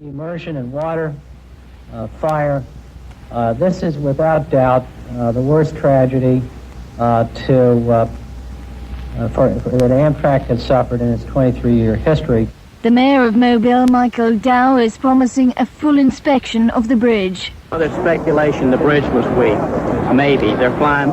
Immersion in water, fire. This is without doubt the worst tragedy that Amtrak has suffered in its 23-year history. The mayor of Mobile, Michael Dow, is promising a full inspection of the bridge. Well, there's speculation the bridge was weak. Maybe. They're flying,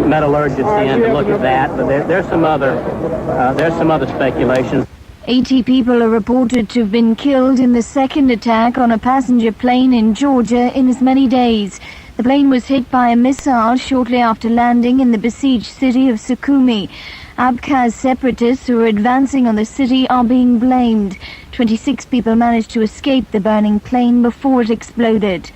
metallurgists in to look at that, but there's some other speculations. 80 people are reported to have been killed in the second attack on a passenger plane in Georgia in as many days. The plane was hit by a missile shortly after landing in the besieged city of Sukhumi. Abkhaz separatists who are advancing on the city are being blamed. 26 people managed to escape the burning plane before it exploded.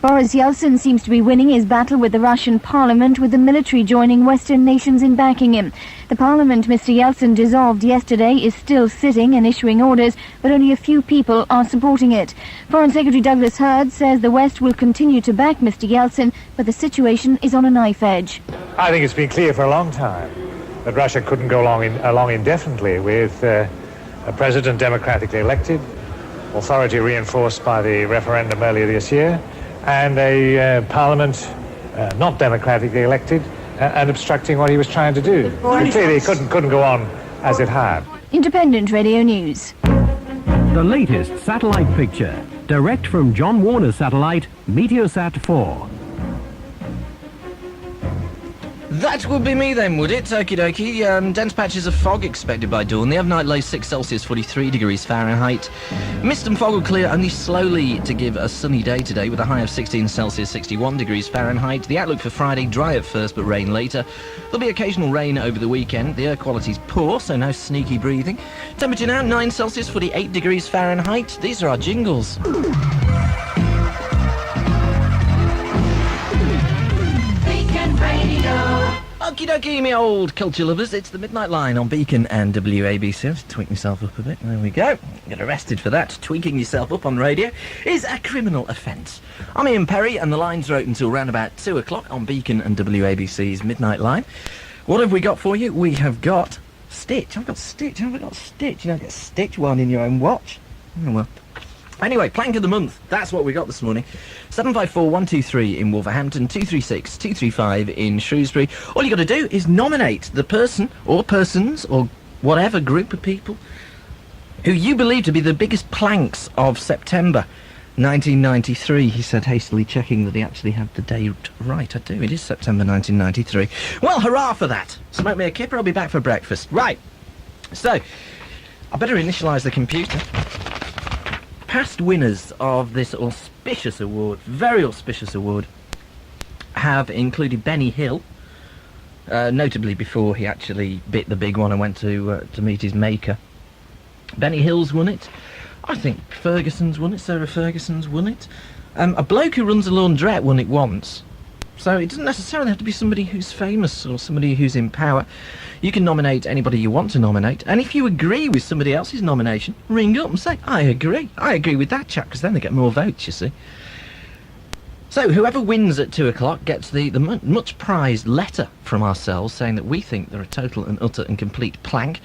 Boris Yeltsin seems to be winning his battle with the Russian parliament, with the military joining Western nations in backing him. The parliament Mr. Yeltsin dissolved yesterday is still sitting and issuing orders, but only a few people are supporting it. Foreign Secretary Douglas Hurd says the West will continue to back Mr. Yeltsin, but the situation is on a knife edge. I think it's been clear for a long time that Russia couldn't go along indefinitely with a president democratically elected, authority reinforced by the referendum earlier this year, and a parliament not democratically elected and obstructing what he was trying to do. Clearly, it couldn't go on as it had. Independent Radio News. The latest satellite picture, direct from John Warner satellite, Meteosat 4. That would be me then, would it? Okie dokie. Dense patches of fog expected by dawn. The overnight low 6 Celsius, 43 degrees Fahrenheit. Mist and fog will clear only slowly to give a sunny day today with a high of 16 Celsius, 61 degrees Fahrenheit. The outlook for Friday, dry at first but rain later. There'll be occasional rain over the weekend. The air quality's poor, so no sneaky breathing. Temperature now 9 Celsius, 48 degrees Fahrenheit. These are our jingles. Okie dokie, me old culture lovers, it's the Midnight Line on Beacon and WABC. I have to tweak myself up a bit. There we go. Get arrested for that. Tweaking yourself up on radio is a criminal offence. I'm Ian Perry, and the lines are open until around about 2 o'clock on Beacon and WABC's Midnight Line. What have we got for you? We have got Stitch. I've got Stitch. Haven't we got Stitch? You know, get Stitch one in your own watch. Oh, well. Anyway, Plank of the Month, that's what we got this morning. 754-123 in Wolverhampton, 236-235 in Shrewsbury. All you got to do is nominate the person, or persons, or whatever group of people who you believe to be the biggest planks of September 1993, he said, hastily checking that he actually had the date right. I do, it is September 1993. Well, hurrah for that. Smoke me a kipper, I'll be back for breakfast. Right, so, I better initialise the computer. Past winners of this auspicious award, very auspicious award, have included Benny Hill, notably before he actually bit the big one and went to meet his maker. Benny Hill's won it. I think Ferguson's won it, Sarah Ferguson's won it. A bloke who runs a laundrette won it once. So it doesn't necessarily have to be somebody who's famous or somebody who's in power. You can nominate anybody you want to nominate, and if you agree with somebody else's nomination, ring up and say, I agree with that chap, because then they get more votes, you see. So whoever wins at 2 o'clock gets the much prized letter from ourselves saying that we think they're a total and utter and complete plank.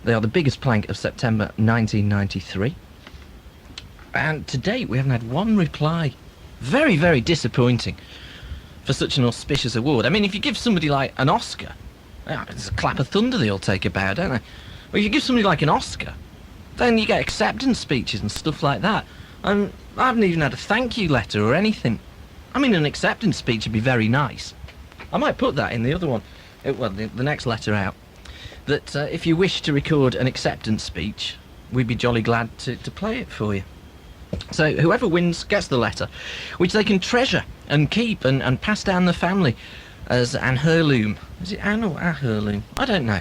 They are the biggest plank of September 1993. And to date we haven't had one reply. Very, very disappointing for such an auspicious award. I mean, if you give somebody like an Oscar, it's a clap of thunder they all take about, don't they? Well, if you give somebody like an Oscar, then you get acceptance speeches and stuff like that. And I haven't even had a thank you letter or anything. I mean, an acceptance speech would be very nice. I might put that in the other one, the next letter out, that if you wish to record an acceptance speech, we'd be jolly glad to play it for you. So whoever wins gets the letter, which they can treasure and keep and pass down the family as an heirloom. Is it an or a heirloom? I don't know.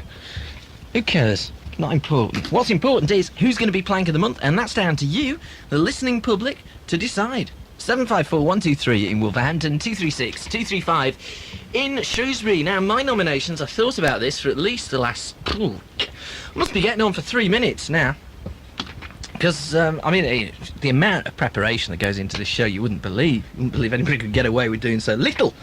Who cares? Not important. What's important is who's going to be Plank of the Month, and that's down to you, the listening public, to decide. 754-123 in Wolverhampton, 236-235 in Shrewsbury. Now, my nominations, I've thought about this for at least the last... must be getting on for 3 minutes now. Because, I mean, the amount of preparation that goes into this show, you wouldn't believe. You wouldn't believe anybody could get away with doing so little.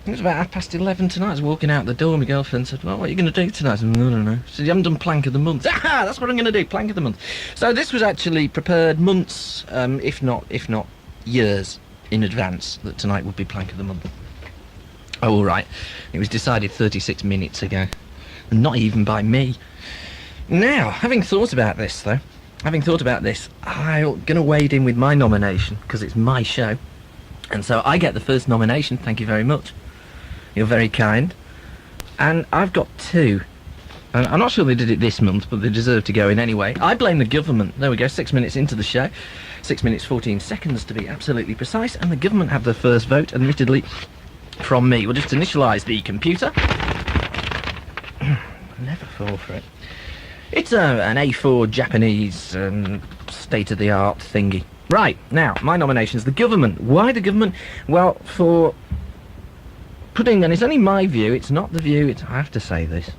It was about 11:30 tonight. I was walking out the door. My girlfriend said, "Well, what are you going to do tonight?" I said, "No, I don't know." She said, "You haven't done Plank of the Month." Ah, that's what I'm going to do, Plank of the Month. So this was actually prepared months, if not years in advance, that tonight would be Plank of the Month. Oh, all right. It was decided 36 minutes ago. And not even by me. Now, having thought about this, I'm going to wade in with my nomination, because it's my show. And so I get the first nomination. Thank you very much. You're very kind. And I've got two. And I'm not sure they did it this month, but they deserve to go in anyway. I blame the government. There we go, 6 minutes into the show. 6 minutes 14 seconds to be absolutely precise. And the government have the first vote, admittedly, from me. We'll just initialise the computer. Never fall for it. It's an A4 Japanese state-of-the-art thingy. Right, now, my nomination is the government. Why the government? Well, for putting, and it's only my view, it's not the view, I have to say this.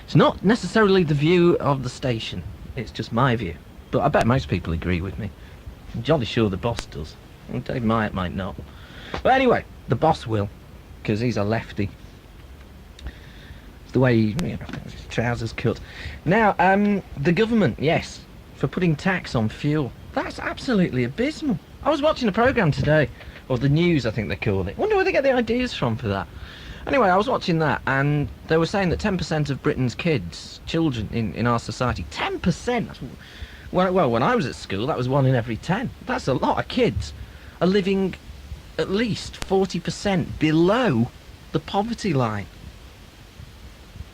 It's not necessarily the view of the station, it's just my view. But I bet most people agree with me. I'm jolly sure the boss does. And Dave might not. But anyway, the boss will, because he's a lefty. It's the way his trousers cut. Now, the government, yes, for putting tax on fuel. That's absolutely abysmal. I was watching a programme today, or the news I think they call it. Wonder where they get the ideas from for that. Anyway, I was watching that, and they were saying that 10% of Britain's kids, children in our society, 10%! Well, when I was at school, that was 1 in every 10. That's a lot of kids are living at least 40% below the poverty line.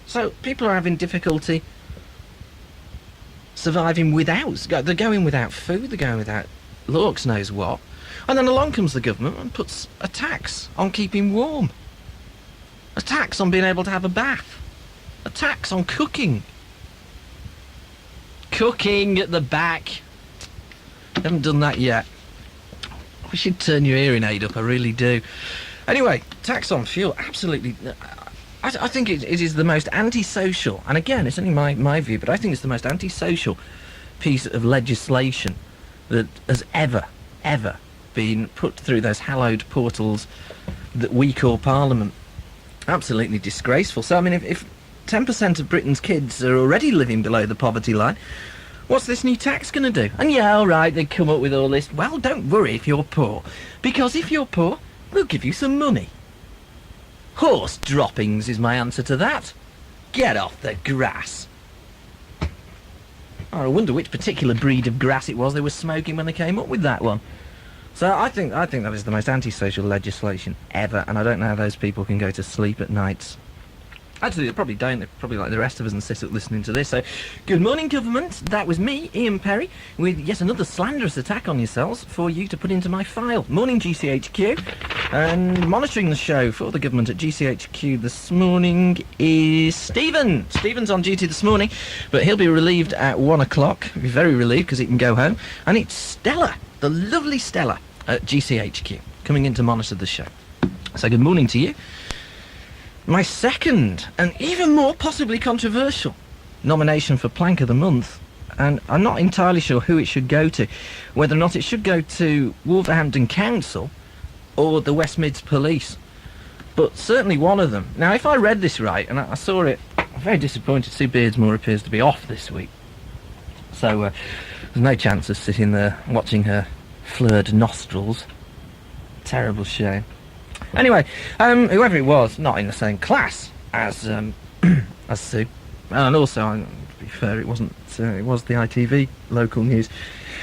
So people are having difficulty surviving without. They're going without food, they're going without Lorks knows what. And then along comes the government and puts a tax on keeping warm. A tax on being able to have a bath. A tax on cooking. Cooking at the back. Haven't done that yet. We should turn your hearing aid up, I really do. Anyway, tax on fuel, absolutely. I think it is the most antisocial, and again, it's only my view, but I think it's the most antisocial piece of legislation that has ever been put through those hallowed portals that we call Parliament. Absolutely disgraceful. So, I mean, if 10% of Britain's kids are already living below the poverty line, what's this new tax going to do? And yeah, all right, they come up with all this. Well, don't worry if you're poor, because if you're poor, we'll give you some money. Horse droppings is my answer to that. Get off the grass. Oh, I wonder which particular breed of grass it was they were smoking when they came up with that one. So I think that is the most antisocial legislation ever, and I don't know how those people can go to sleep at nights. Actually, they probably don't. They're probably like the rest of us and sit up listening to this. So, good morning, government. That was me, Ian Perry, with yet another slanderous attack on yourselves for you to put into my file. Morning, GCHQ. And monitoring the show for the government at GCHQ this morning is Stephen. Stephen's on duty this morning, but he'll be relieved at 1 o'clock. He'll be very relieved because he can go home. And it's Stella, the lovely Stella, at GCHQ, coming in to monitor the show. So, good morning to you. My second, and even more possibly controversial, nomination for Plank of the Month, and I'm not entirely sure who it should go to, whether or not it should go to Wolverhampton Council or the West Mids Police, but certainly one of them. Now, if I read this right, and I saw it, I'm very disappointed. Sue Beardsmore appears to be off this week, so there's no chance of sitting there watching her flurred nostrils. Terrible shame. Anyway, whoever it was, not in the same class as as Sue, and also, to be fair, it wasn't. It was the ITV local news.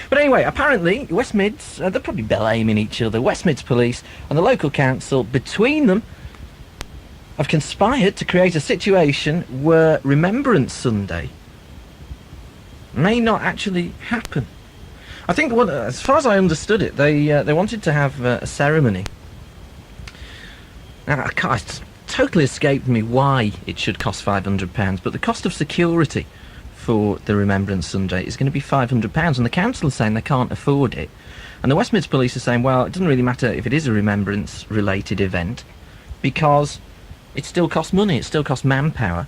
But anyway, apparently West Mids, they're probably bell-aiming each other. West Mids Police and the local council, between them, have conspired to create a situation where Remembrance Sunday may not actually happen. I think, as far as I understood it, they wanted to have a ceremony. Now, it's totally escaped me why it should cost £500, but the cost of security for the Remembrance Sunday is going to be £500, and the council is saying they can't afford it. And the West Mids Police are saying, well, it doesn't really matter if it is a remembrance-related event, because it still costs money, it still costs manpower,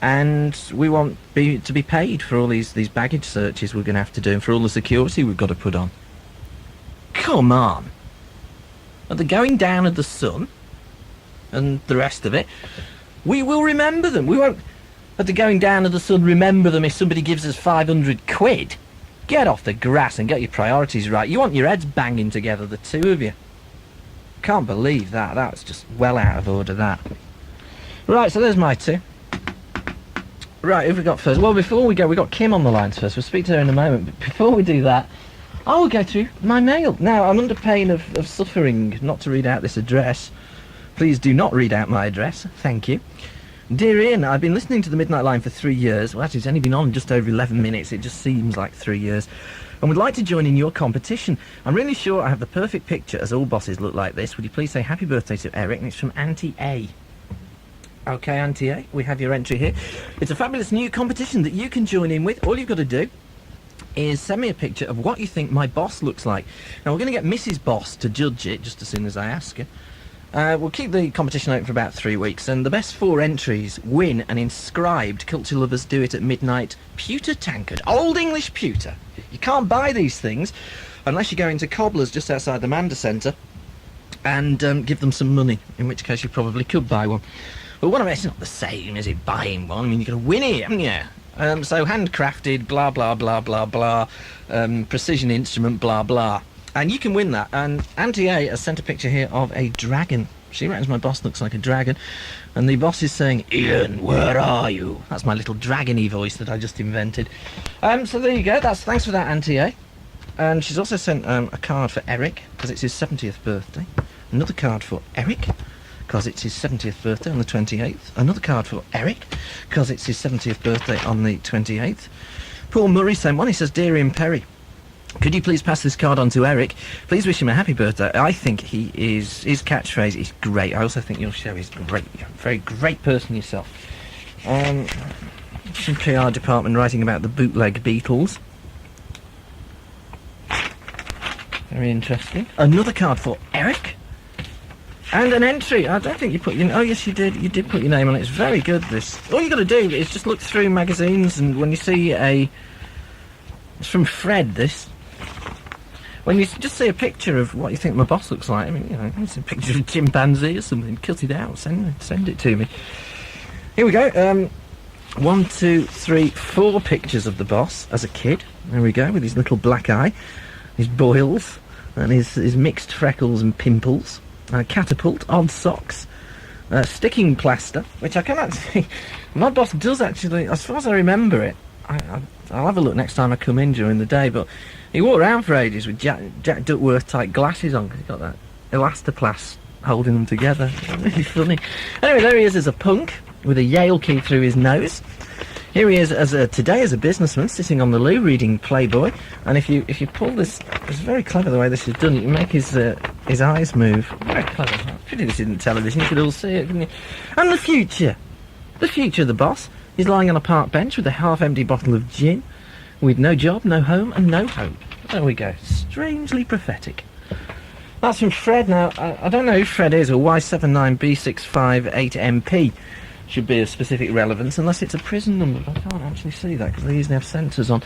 and we want to be paid for all these baggage searches we're going to have to do, and for all the security we've got to put on. Come on! At the going down of the sun, and the rest of it, we will remember them. We won't, at the going down of the sun, remember them if somebody gives us 500 quid. Get off the grass and get your priorities right. You want your heads banging together, the two of you. Can't believe that. That's just well out of order, that. Right, so there's my two. Right, who have we got first? Well, before we go, we've got Kim on the lines first. We'll speak to her in a moment. But before we do that, I will go through my mail. Now, I'm under pain of suffering not to read out this address. Please do not read out my address. Thank you. Dear Ian, I've been listening to the Midnight Line for 3 years. Well, actually, it's only been on just over 11 minutes. It just seems like 3 years. And would like to join in your competition. I'm really sure I have the perfect picture, as all bosses look like this. Would you please say happy birthday to Eric? And it's from Auntie A. Okay, Auntie A, we have your entry here. It's a fabulous new competition that you can join in with. All you've got to do is send me a picture of what you think my boss looks like. Now, we're going to get Mrs. Boss to judge it just as soon as I ask her. We'll keep the competition open for about 3 weeks, and the best 4 entries win an inscribed Culture Lovers Do It at Midnight pewter tankard. Old English pewter. You can't buy these things unless you go into Cobbler's just outside the Mander Centre and give them some money, in which case you probably could buy one. But what I mean, it's not the same as it buying one. I mean, you've got to win it, haven't you? So handcrafted, blah, blah, blah, blah, blah, precision instrument, blah, blah. And you can win that. And Auntie A has sent a picture here of a dragon. She reckons my boss looks like a dragon. And the boss is saying, Ian, where are you? That's my little dragon-y voice that I just invented. So there you go. Thanks for that, Auntie A. And she's also sent a card for Eric, because it's his 70th birthday. Another card for Eric, because it's his 70th birthday on the 28th. Another card for Eric, because it's his 70th birthday on the 28th. Paul Murray sent one. He says, Dear Ian Perry, could you please pass this card on to Eric? Please wish him a happy birthday. I think his catchphrase is great. I also think your show is great. You're a very great person yourself. Some PR department writing about the bootleg Beatles. Very interesting. Another card for Eric. And an entry. I don't think you put your... Oh, yes, you did. You did put your name on it. It's very good, this. All you got to do is just look through magazines, and when you see a... It's from Fred, this. When you just see a picture of what you think my boss looks like, I mean, you know, it's a picture of a chimpanzee or something, cut it out, send it to me. Here we go. 1, 2, 3, 4 pictures of the boss as a kid. There we go, with his little black eye, his boils, and his mixed freckles and pimples. Catapult, odd socks, sticking plaster, which I can actually... My boss does actually, as far as I remember it, I'll have a look next time I come in during the day, but he walked around for ages with Jack Duckworth-type glasses on, because he's got that elastoplast holding them together. Really funny. Anyway, there he is as a punk, with a Yale key through his nose. Here he is today as a businessman, sitting on the loo, reading Playboy, and if you pull this... It's very clever the way this is done. You can make his eyes move. Very clever. Pity this isn't television, you could all see it, couldn't you? And the future of the boss. He's lying on a park bench with a half-empty bottle of gin, with no job, no home, and no hope. There we go. Strangely prophetic. That's from Fred. Now, I don't know who Fred is, or why 79B658MP should be of specific relevance, unless it's a prison number. But I can't actually see that, because they usually have sensors on.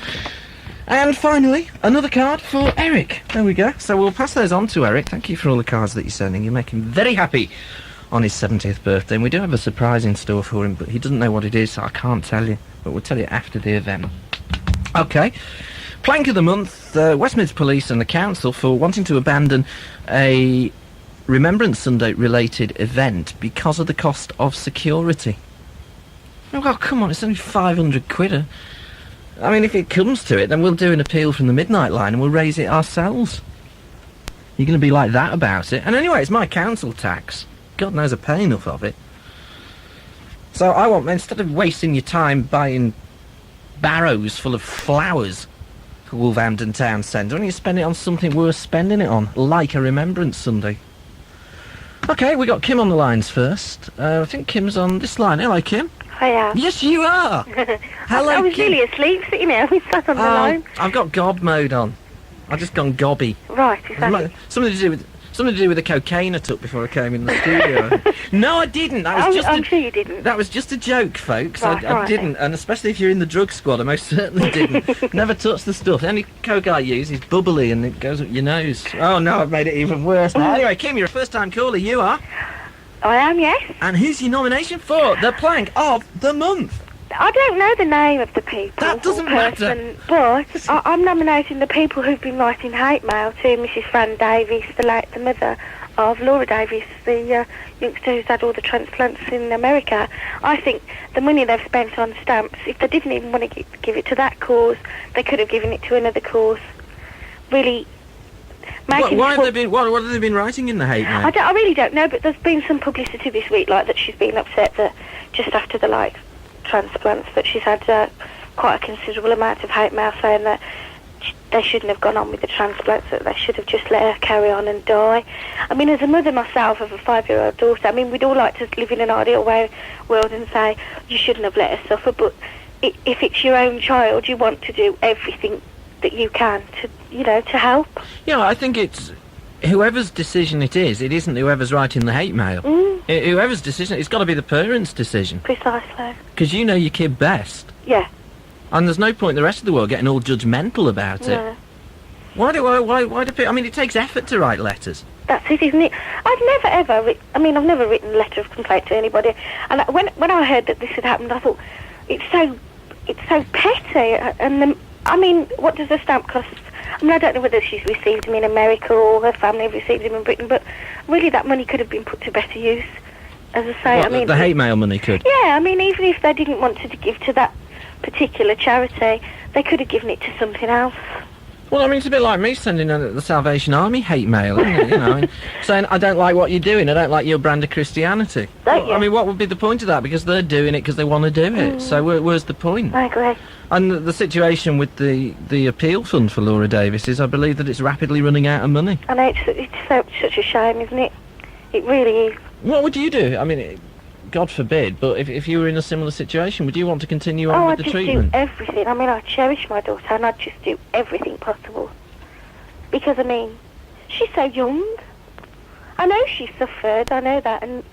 And finally, another card for Eric. There we go. So we'll pass those on to Eric. Thank you for all the cards that you're sending. You make him very happy on his 70th birthday, and we do have a surprise in store for him, but he doesn't know what it is, so I can't tell you, but we'll tell you after the event. Okay, plank of the month, West Mids Police and the Council for wanting to abandon a Remembrance Sunday related event because of the cost of security. Well, come on, it's only 500 quid. I mean, if it comes to it, then we'll do an appeal from the Midnight Line and we'll raise it ourselves. You're going to be like that about it. And anyway, it's my council tax. God knows I pay enough of it. So I want, instead of wasting your time buying barrows full of flowers for Wolverhampton Town Centre, why don't you spend it on something worth spending it on, like a Remembrance Sunday? Okay, we got Kim on the lines first. I think Kim's on this line. Hello, Kim. Hiya. Yes, you are. Hello, I was Kim. really asleep sitting there. We sat on the line. I've got gob mode on. I've just gone gobby. Right, is that it? Something to do with the cocaine I took before I came in the studio. No, I didn't. I'm sure you didn't. That was just a joke, folks. Right, I didn't, then. and especially if you're in the drug squad, I most certainly didn't. Never touched the stuff. The only coke I use is bubbly, and it goes up your nose. Oh no, I've made it even worse now. Anyway, Kim, you're a first-time caller. You are? I am, yes. And who's your nomination for the plank of the month? I don't know the name of the people. That doesn't matter. But I'm nominating the people who've been writing hate mail to Mrs. Fran Davies, the mother of Laura Davies, the youngster who's had all the transplants in America. I think the money they've spent on stamps, if they didn't even want to give it to that cause, they could have given it to another cause. Really... What have they been writing in the hate mail? I really don't know, but there's been some publicity this week, like that she's been upset that just after the transplants that she's had quite a considerable amount of hate mail saying that they shouldn't have gone on with the transplants, that they should have just let her carry on and die. I mean, as a mother myself of a 5-year-old daughter, I mean, we'd all like to live in an ideal world and say you shouldn't have let her suffer, but if it's your own child, you want to do everything that you can to help. Yeah, I think it's whoever's decision it is. It isn't whoever's writing the hate mail. Whoever's decision, it's got to be the parents' decision. Precisely. Because you know your kid best. Yeah. And there's no point in the rest of the world getting all judgmental about it. No. Why do people... I mean, it takes effort to write letters. That's it, isn't it? I've never written a letter of complaint to anybody. And when I heard that this had happened, I thought, it's so petty. And what does a stamp cost? I mean, I don't know whether she's received them in America or her family have received them in Britain, but really that money could have been put to better use. As I say, the hate mail money could? Yeah, I mean, even if they didn't want to give to that particular charity, they could have given it to something else. Well, I mean, it's a bit like me sending the Salvation Army hate mail, isn't it? You know, saying, I don't like what you're doing, I don't like your brand of Christianity. Don't you? I mean, what would be the point of that? Because they're doing it because they want to do it. So where's the point? I agree. And the situation with the appeal fund for Laura Davies is, I believe that it's rapidly running out of money. I know, it's such a shame, isn't it? It really is. What would you do? I mean, God forbid, but if you were in a similar situation, would you want to continue on with the treatment? I'd just do everything. I mean, I cherish my daughter and I'd just do everything possible. Because, I mean, she's so young. I know she's suffered, I know that, and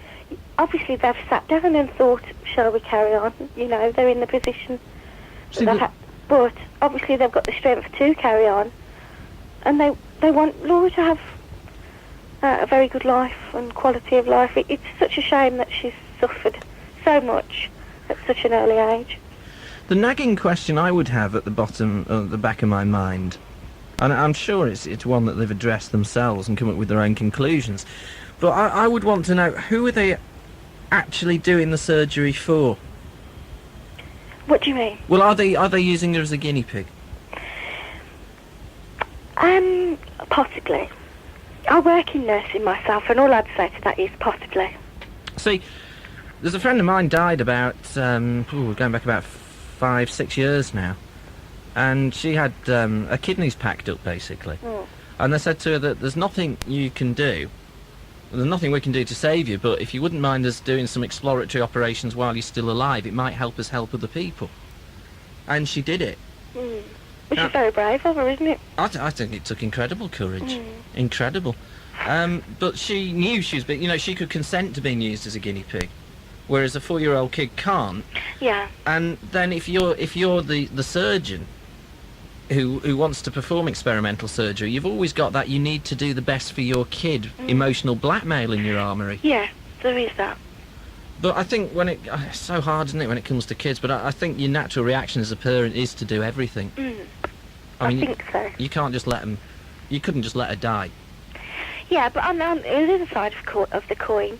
obviously they've sat down and thought, shall we carry on? You know, they're in the position. But obviously they've got the strength to carry on, and they want Laura to have a very good life and quality of life. It's such a shame that she's suffered so much at such an early age. The nagging question I would have at the back of my mind, and I'm sure it's one that they've addressed themselves and come up with their own conclusions, but I would want to know, who are they actually doing the surgery for? What do you mean? Well, are they using her as a guinea pig? Possibly. I work in nursing myself, and all I'd say to that is possibly. See, there's a friend of mine died about, going back about 5-6 years now, and she had her kidneys packed up, basically. And they said to her that there's nothing you can do, there's nothing we can do to save you, but if you wouldn't mind us doing some exploratory operations while you're still alive, it might help us help other people. And she did it. Which is very brave of her, isn't it? I think it took incredible courage. Incredible. But she knew she was, she could consent to being used as a guinea pig, whereas a 4-year-old kid can't. Yeah. And then if you're the surgeon who wants to perform experimental surgery, you've always got that you need to do the best for your kid emotional blackmail in your armoury. Yeah, there is that. But I think it's so hard, isn't it, when it comes to kids, but I think your natural reaction as a parent is to do everything. I think so. You can't just let them, you couldn't just let her die. Yeah, but on the other side of the coin,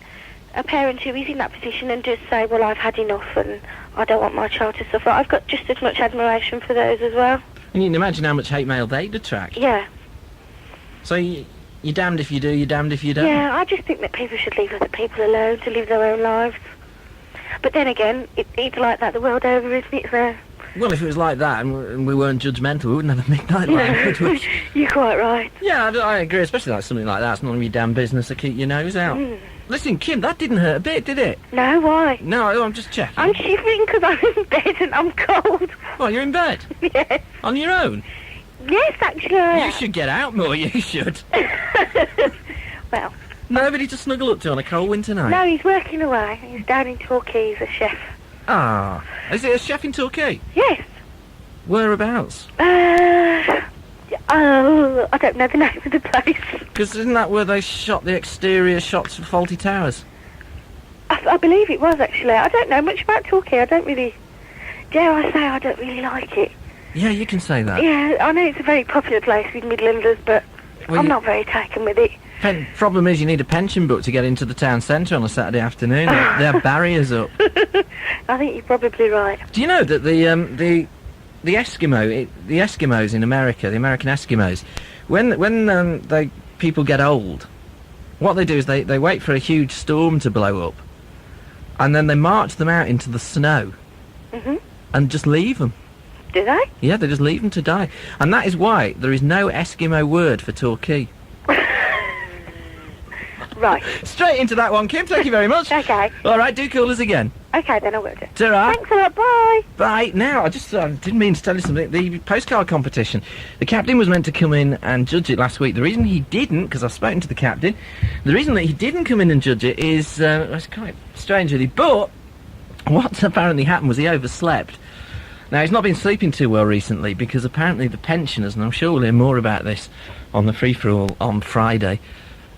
a parent who is in that position and just say, well, I've had enough and I don't want my child to suffer, I've got just as much admiration for those as well. And you can imagine how much hate mail they'd attract. Yeah. So you're damned if you do, you're damned if you don't. Yeah, I just think that people should leave other people alone to live their own lives. But then again, it's like that the world over, isn't it? So... Well, if it was like that and we weren't judgmental, we wouldn't have a midnight line, would we? You're quite right. Yeah, I agree, especially like something like that. It's none of your damn business to keep your nose out. Listen, Kim, that didn't hurt a bit, did it? No, why? No, I'm just checking. I'm shivering because I'm in bed and I'm cold. Well, you're in bed? Yes. On your own? Yes, actually I am. You should get out more, you should. Well... Nobody to snuggle up to on a cold winter night? No, he's working away. He's down in Torquay as a chef. Ah. Is it a chef in Torquay? Yes. Whereabouts? I don't know the name of the place. Because isn't that where they shot the exterior shots for Fawlty Towers? I believe it was, actually. I don't know much about Torquay. I don't really... Dare I say I don't really like it. Yeah, you can say that. Yeah, I know it's a very popular place with Midlanders, but I'm not very taken with it. Problem is you need a pension book to get into the town centre on a Saturday afternoon. They have barriers up. I think you're probably right. Do you know that the Eskimos in America, the American Eskimos, when people get old, what they do is they wait for a huge storm to blow up, and then they march them out into the snow, and just leave them. Do they? Yeah, they just leave them to die, and that is why there is no Eskimo word for Torquay. Right. Straight into that one, Kim. Thank you very much. Okay. All right, do call us again. Okay, then I will do. Ta-ra. Thanks a lot, bye. Bye. Now, I just didn't mean to tell you something. The postcard competition, the captain was meant to come in and judge it last week. The reason he didn't, because I've spoken to the captain, the reason that he didn't come in and judge it is, it's quite strange really, but what apparently happened was he overslept. Now, he's not been sleeping too well recently because apparently the pensioners, and I'm sure we'll hear more about this on the free-for-all on Friday,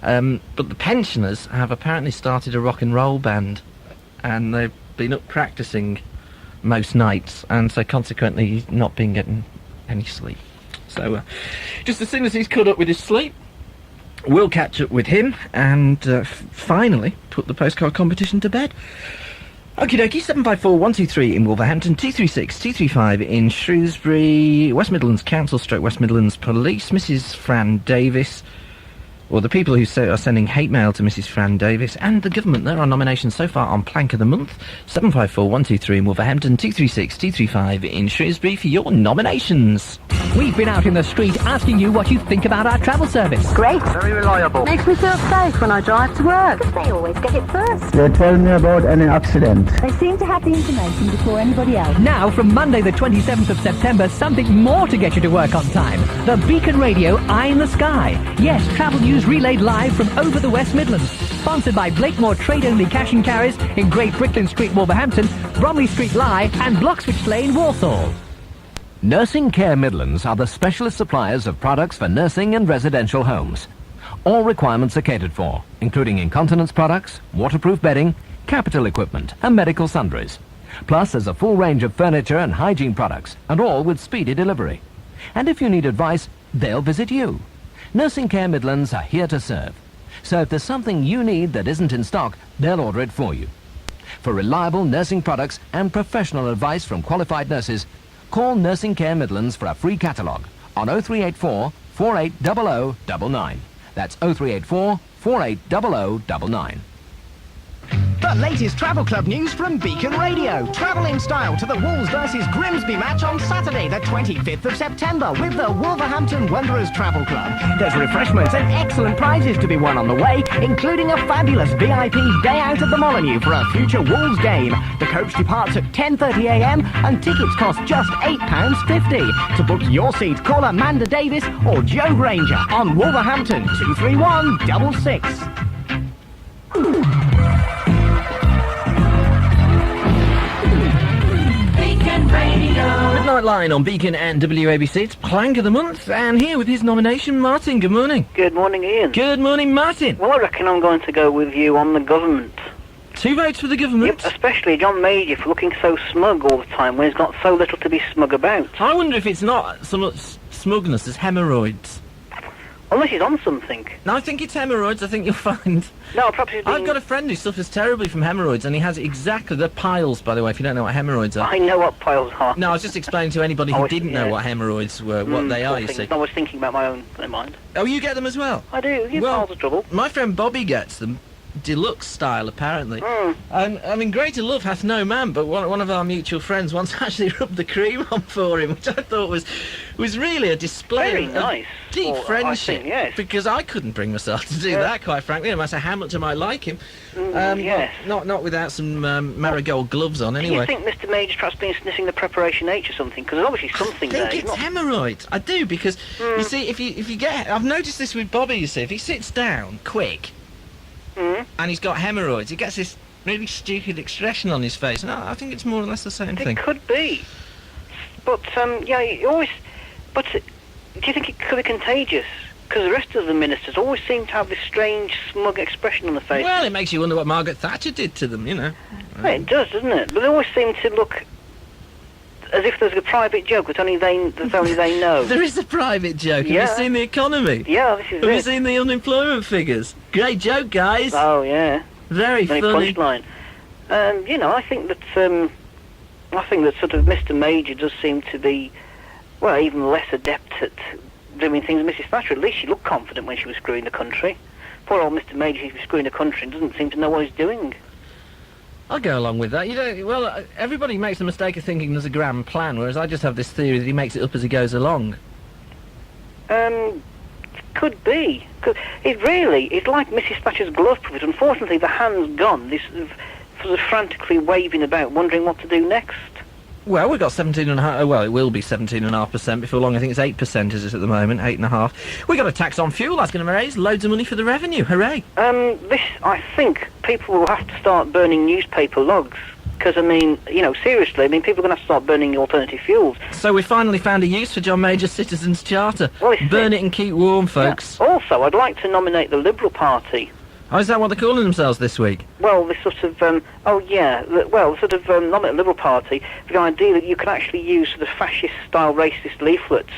but the pensioners have apparently started a rock and roll band, and they've been up practising most nights, and so consequently he's not been getting any sleep. So just as soon as he's caught up with his sleep, we'll catch up with him and finally put the postcard competition to bed. Okie dokie, 754-123 in Wolverhampton, 236-235 in Shrewsbury, West Midlands Council / West Midlands Police, Mrs. Fran Davis, or the people who are sending hate mail to Mrs. Fran Davis, and the government. There are nominations so far on Plank of the Month. 754-123 in Wolverhampton, 236-235 in Shrewsbury for your nominations. We've been out in the street asking you what you think about our travel service. Great. Very reliable. Makes me feel safe when I drive to work. They always get it first. They tell me about any accident. They seem to have the information before anybody else. Now, from Monday the 27th of September, something more to get you to work on time. The Beacon Radio Eye in the Sky. Yes, travel news relayed live from over the West Midlands. Sponsored by Blakemore Trade-Only Cash and Carries in Great Brickland Street, Wolverhampton, Bromley Street, Lye, and Bloxwich Lane, Walsall. Nursing Care Midlands are the specialist suppliers of products for nursing and residential homes. All requirements are catered for, including incontinence products, waterproof bedding, capital equipment, and medical sundries. Plus, there's a full range of furniture and hygiene products, and all with speedy delivery. And if you need advice, they'll visit you. Nursing Care Midlands are here to serve. So if there's something you need that isn't in stock, they'll order it for you. For reliable nursing products and professional advice from qualified nurses, call Nursing Care Midlands for a free catalogue on 0384 480099. That's 0384 480099. The latest travel club news from Beacon Radio. Travel in style to the Wolves versus Grimsby match on Saturday, the 25th of September with the Wolverhampton Wanderers Travel Club. There's refreshments and excellent prizes to be won on the way, including a fabulous VIP day out at the Molyneux for a future Wolves game. The coach departs at 10:30 a.m. and tickets cost just £8.50. To book your seat, call Amanda Davis or Joe Granger on Wolverhampton 23166. Midnight Line on Beacon and WABC. It's Plank of the Month, and here with his nomination, Martin. Good morning. Good morning, Ian. Good morning, Martin. Well, I reckon I'm going to go with you on the government. 2 votes for the government? Yep, especially John Major for looking so smug all the time when he's got so little to be smug about. I wonder if it's not so much smugness as hemorrhoids. Unless he's on something. No, I think it's hemorrhoids, I think you'll find. No, perhaps he's I've got a friend who suffers terribly from hemorrhoids, and he has exactly... They're piles, by the way, if you don't know what hemorrhoids are. I know what piles are. No, I was just explaining to anybody who didn't know what hemorrhoids were, what they are, you see. I was thinking about my own in mind. Oh, you get them as well? I do, piles of trouble. My friend Bobby gets them. Deluxe style, apparently. And I mean, greater love hath no man, but one of our mutual friends once actually rubbed the cream on for him, which I thought was really a display of deep friendship. I think, yes. Because I couldn't bring myself to do that, quite frankly, no matter how much I might like him. Yes. Not without some marigold gloves on, anyway. Do you think Mr. Major's perhaps been sniffing the preparation H or something? Because there's obviously something there. I think it's hemorrhoids. I do, because you see, if you get, I've noticed this with Bobby. You see, if he sits down quick. And he's got hemorrhoids, he gets this really stupid expression on his face, and I think it's more or less the same thing. It could be. But, yeah, you always... But do you think it could be contagious? Because the rest of the ministers always seem to have this strange, smug expression on their face. Well, it makes you wonder what Margaret Thatcher did to them, you know. Well, it does, doesn't it? But they always seem to look as if there's a private joke that only they know. There is a private joke. Yeah. Have you seen the economy? Yeah, this is Have you it. seen the unemployment figures? Great joke, guys. Oh, yeah. Very funny. Punchline. You know, I think that sort of Mr. Major does seem to be, well, even less adept at doing things than Mrs. Thatcher. At least she looked confident when she was screwing the country. Poor old Mr. Major, he was screwing the country and doesn't seem to know what he's doing. I'll go along with that. You know, well, everybody makes the mistake of thinking there's a grand plan, whereas I just have this theory that he makes it up as he goes along. Could be. It's like Mrs. Thatcher's glove puppet. Unfortunately, the hand's gone. This sort of frantically waving about, wondering what to do next. Well, we've got 17.5. Well, it will be 17.5% before long. I think it's 8% is it at the moment, 8.5. We got a tax on fuel. That's going to raise loads of money for the revenue. Hooray! I think people will have to start burning newspaper logs. Because, I mean, you know, seriously, I mean, people are going to have to start burning alternative fuels. So we finally found a use for John Major's Citizens' Charter. Well, Burn it and keep warm, folks. Yeah. Also, I'd like to nominate the Liberal Party. Oh, is that what they're calling themselves this week? Well, this sort of, nominate the Liberal Party, the idea that you can actually use sort of fascist-style racist leaflets,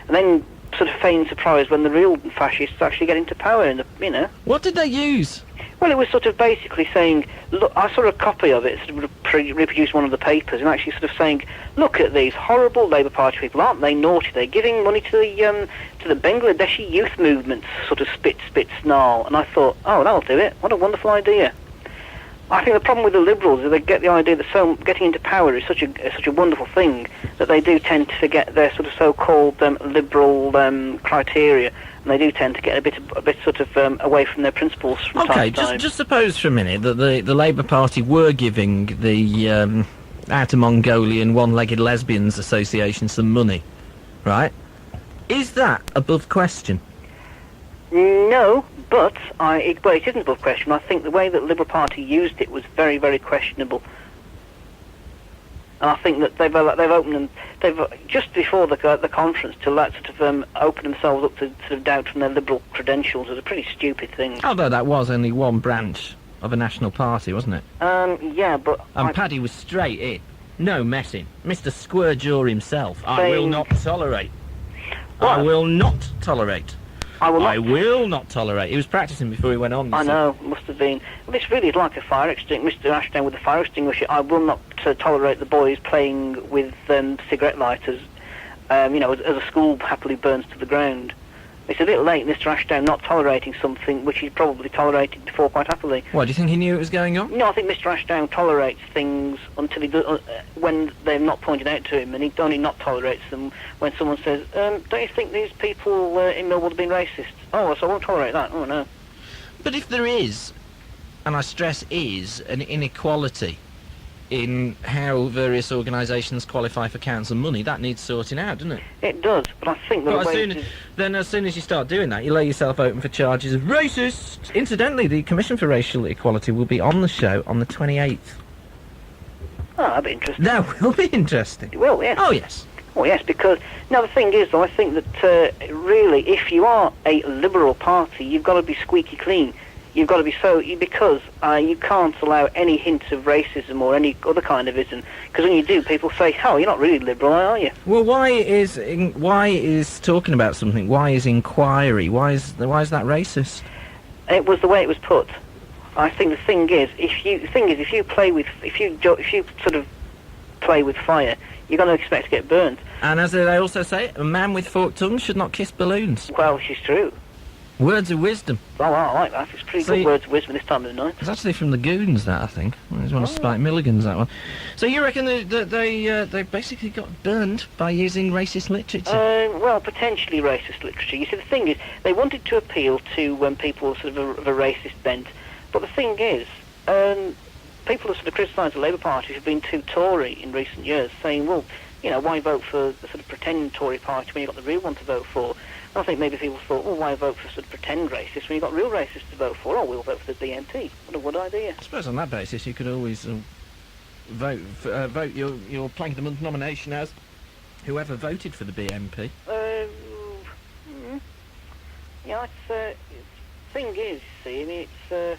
and then sort of feign surprise when the real fascists actually get into power, you know. What did they use? Well, it was sort of basically saying, look, I saw a copy of it, sort of reproduced one of the papers, and actually sort of saying, look at these horrible Labour Party people, aren't they naughty? They're giving money to the Bangladeshi youth movement, sort of spit, snarl. And I thought, oh, that'll do it. What a wonderful idea. I think the problem with the Liberals is they get the idea that getting into power is such a wonderful thing that they do tend to forget their sort of so-called liberal criteria. And they do tend to get a bit sort of away from their principles from time to time. Okay, just suppose for a minute that the Labour Party were giving the Outer Mongolian One-Legged Lesbians Association some money, right? Is that above question? No, but it isn't above question. I think the way that the Liberal Party used it was very, very questionable. And I think that they've just before the conference to sort of open themselves up to sort of doubt from their liberal credentials was a pretty stupid thing. Although that was only one branch of a national party, wasn't it? Yeah, but and Paddy was straight in, no messing. Mr. Square Jaw himself. I will not tolerate. What? I will not tolerate. I will not tolerate. He was practicing before he went on. I know, must have been. Well, this really is like a fire extinguisher. Mr. Ashdown with the fire extinguisher. I will not tolerate the boys playing with cigarette lighters, as a school happily burns to the ground. It's a bit late, Mr. Ashdown not tolerating something which he's probably tolerated before quite happily. What, do you think he knew it was going on? No, I think Mr. Ashdown tolerates things until he does, when they're not pointed out to him, and he only not tolerates them when someone says, don't you think these people in Millwall have been racist? Oh, so I won't tolerate that. Oh, no. But if there is, and I stress is, an inequality in how various organisations qualify for council money, that needs sorting out, doesn't it? It does, but I think that as soon as you start doing that, you lay yourself open for charges of racist. Incidentally, the Commission for Racial Equality will be on the show on the 28th. Oh, that'll be interesting. That will be interesting. It will, yes. Oh, yes. Oh, yes, because, now the thing is, though, I think that, really, if you are a Liberal Party, you've got to be squeaky clean. You've got to be because you can't allow any hints of racism or any other kind of ism. Because when you do, people say, "Oh, you're not really liberal, are you?" Well, why is talking about something? Why is inquiry? Why is that racist? It was the way it was put. I think the thing is, if you sort of play with fire, you're going to expect to get burnt. And as they also say, a man with forked tongue should not kiss balloons. Well, which is true. Words of wisdom. Oh, I like that. It's pretty good words of wisdom this time of the night. It's actually from the Goons, that, I think. It was one of Spike Milligan's, that one. So you reckon that they basically got burned by using racist literature? Well, potentially racist literature. You see, the thing is, they wanted to appeal to people sort of a racist bent. But the thing is, people have sort of criticised the Labour Party for being too Tory in recent years, saying, well, why vote for the sort of pretend Tory party when you've got the real one to vote for? I think maybe people thought, well, why vote for sort of pretend racists when you've got real racists to vote for? Oh, we'll vote for the BNP. What a good idea. I suppose on that basis you could always vote your Plank of the Month nomination as whoever voted for the BNP. Yeah, thing is, you see, I mean, it's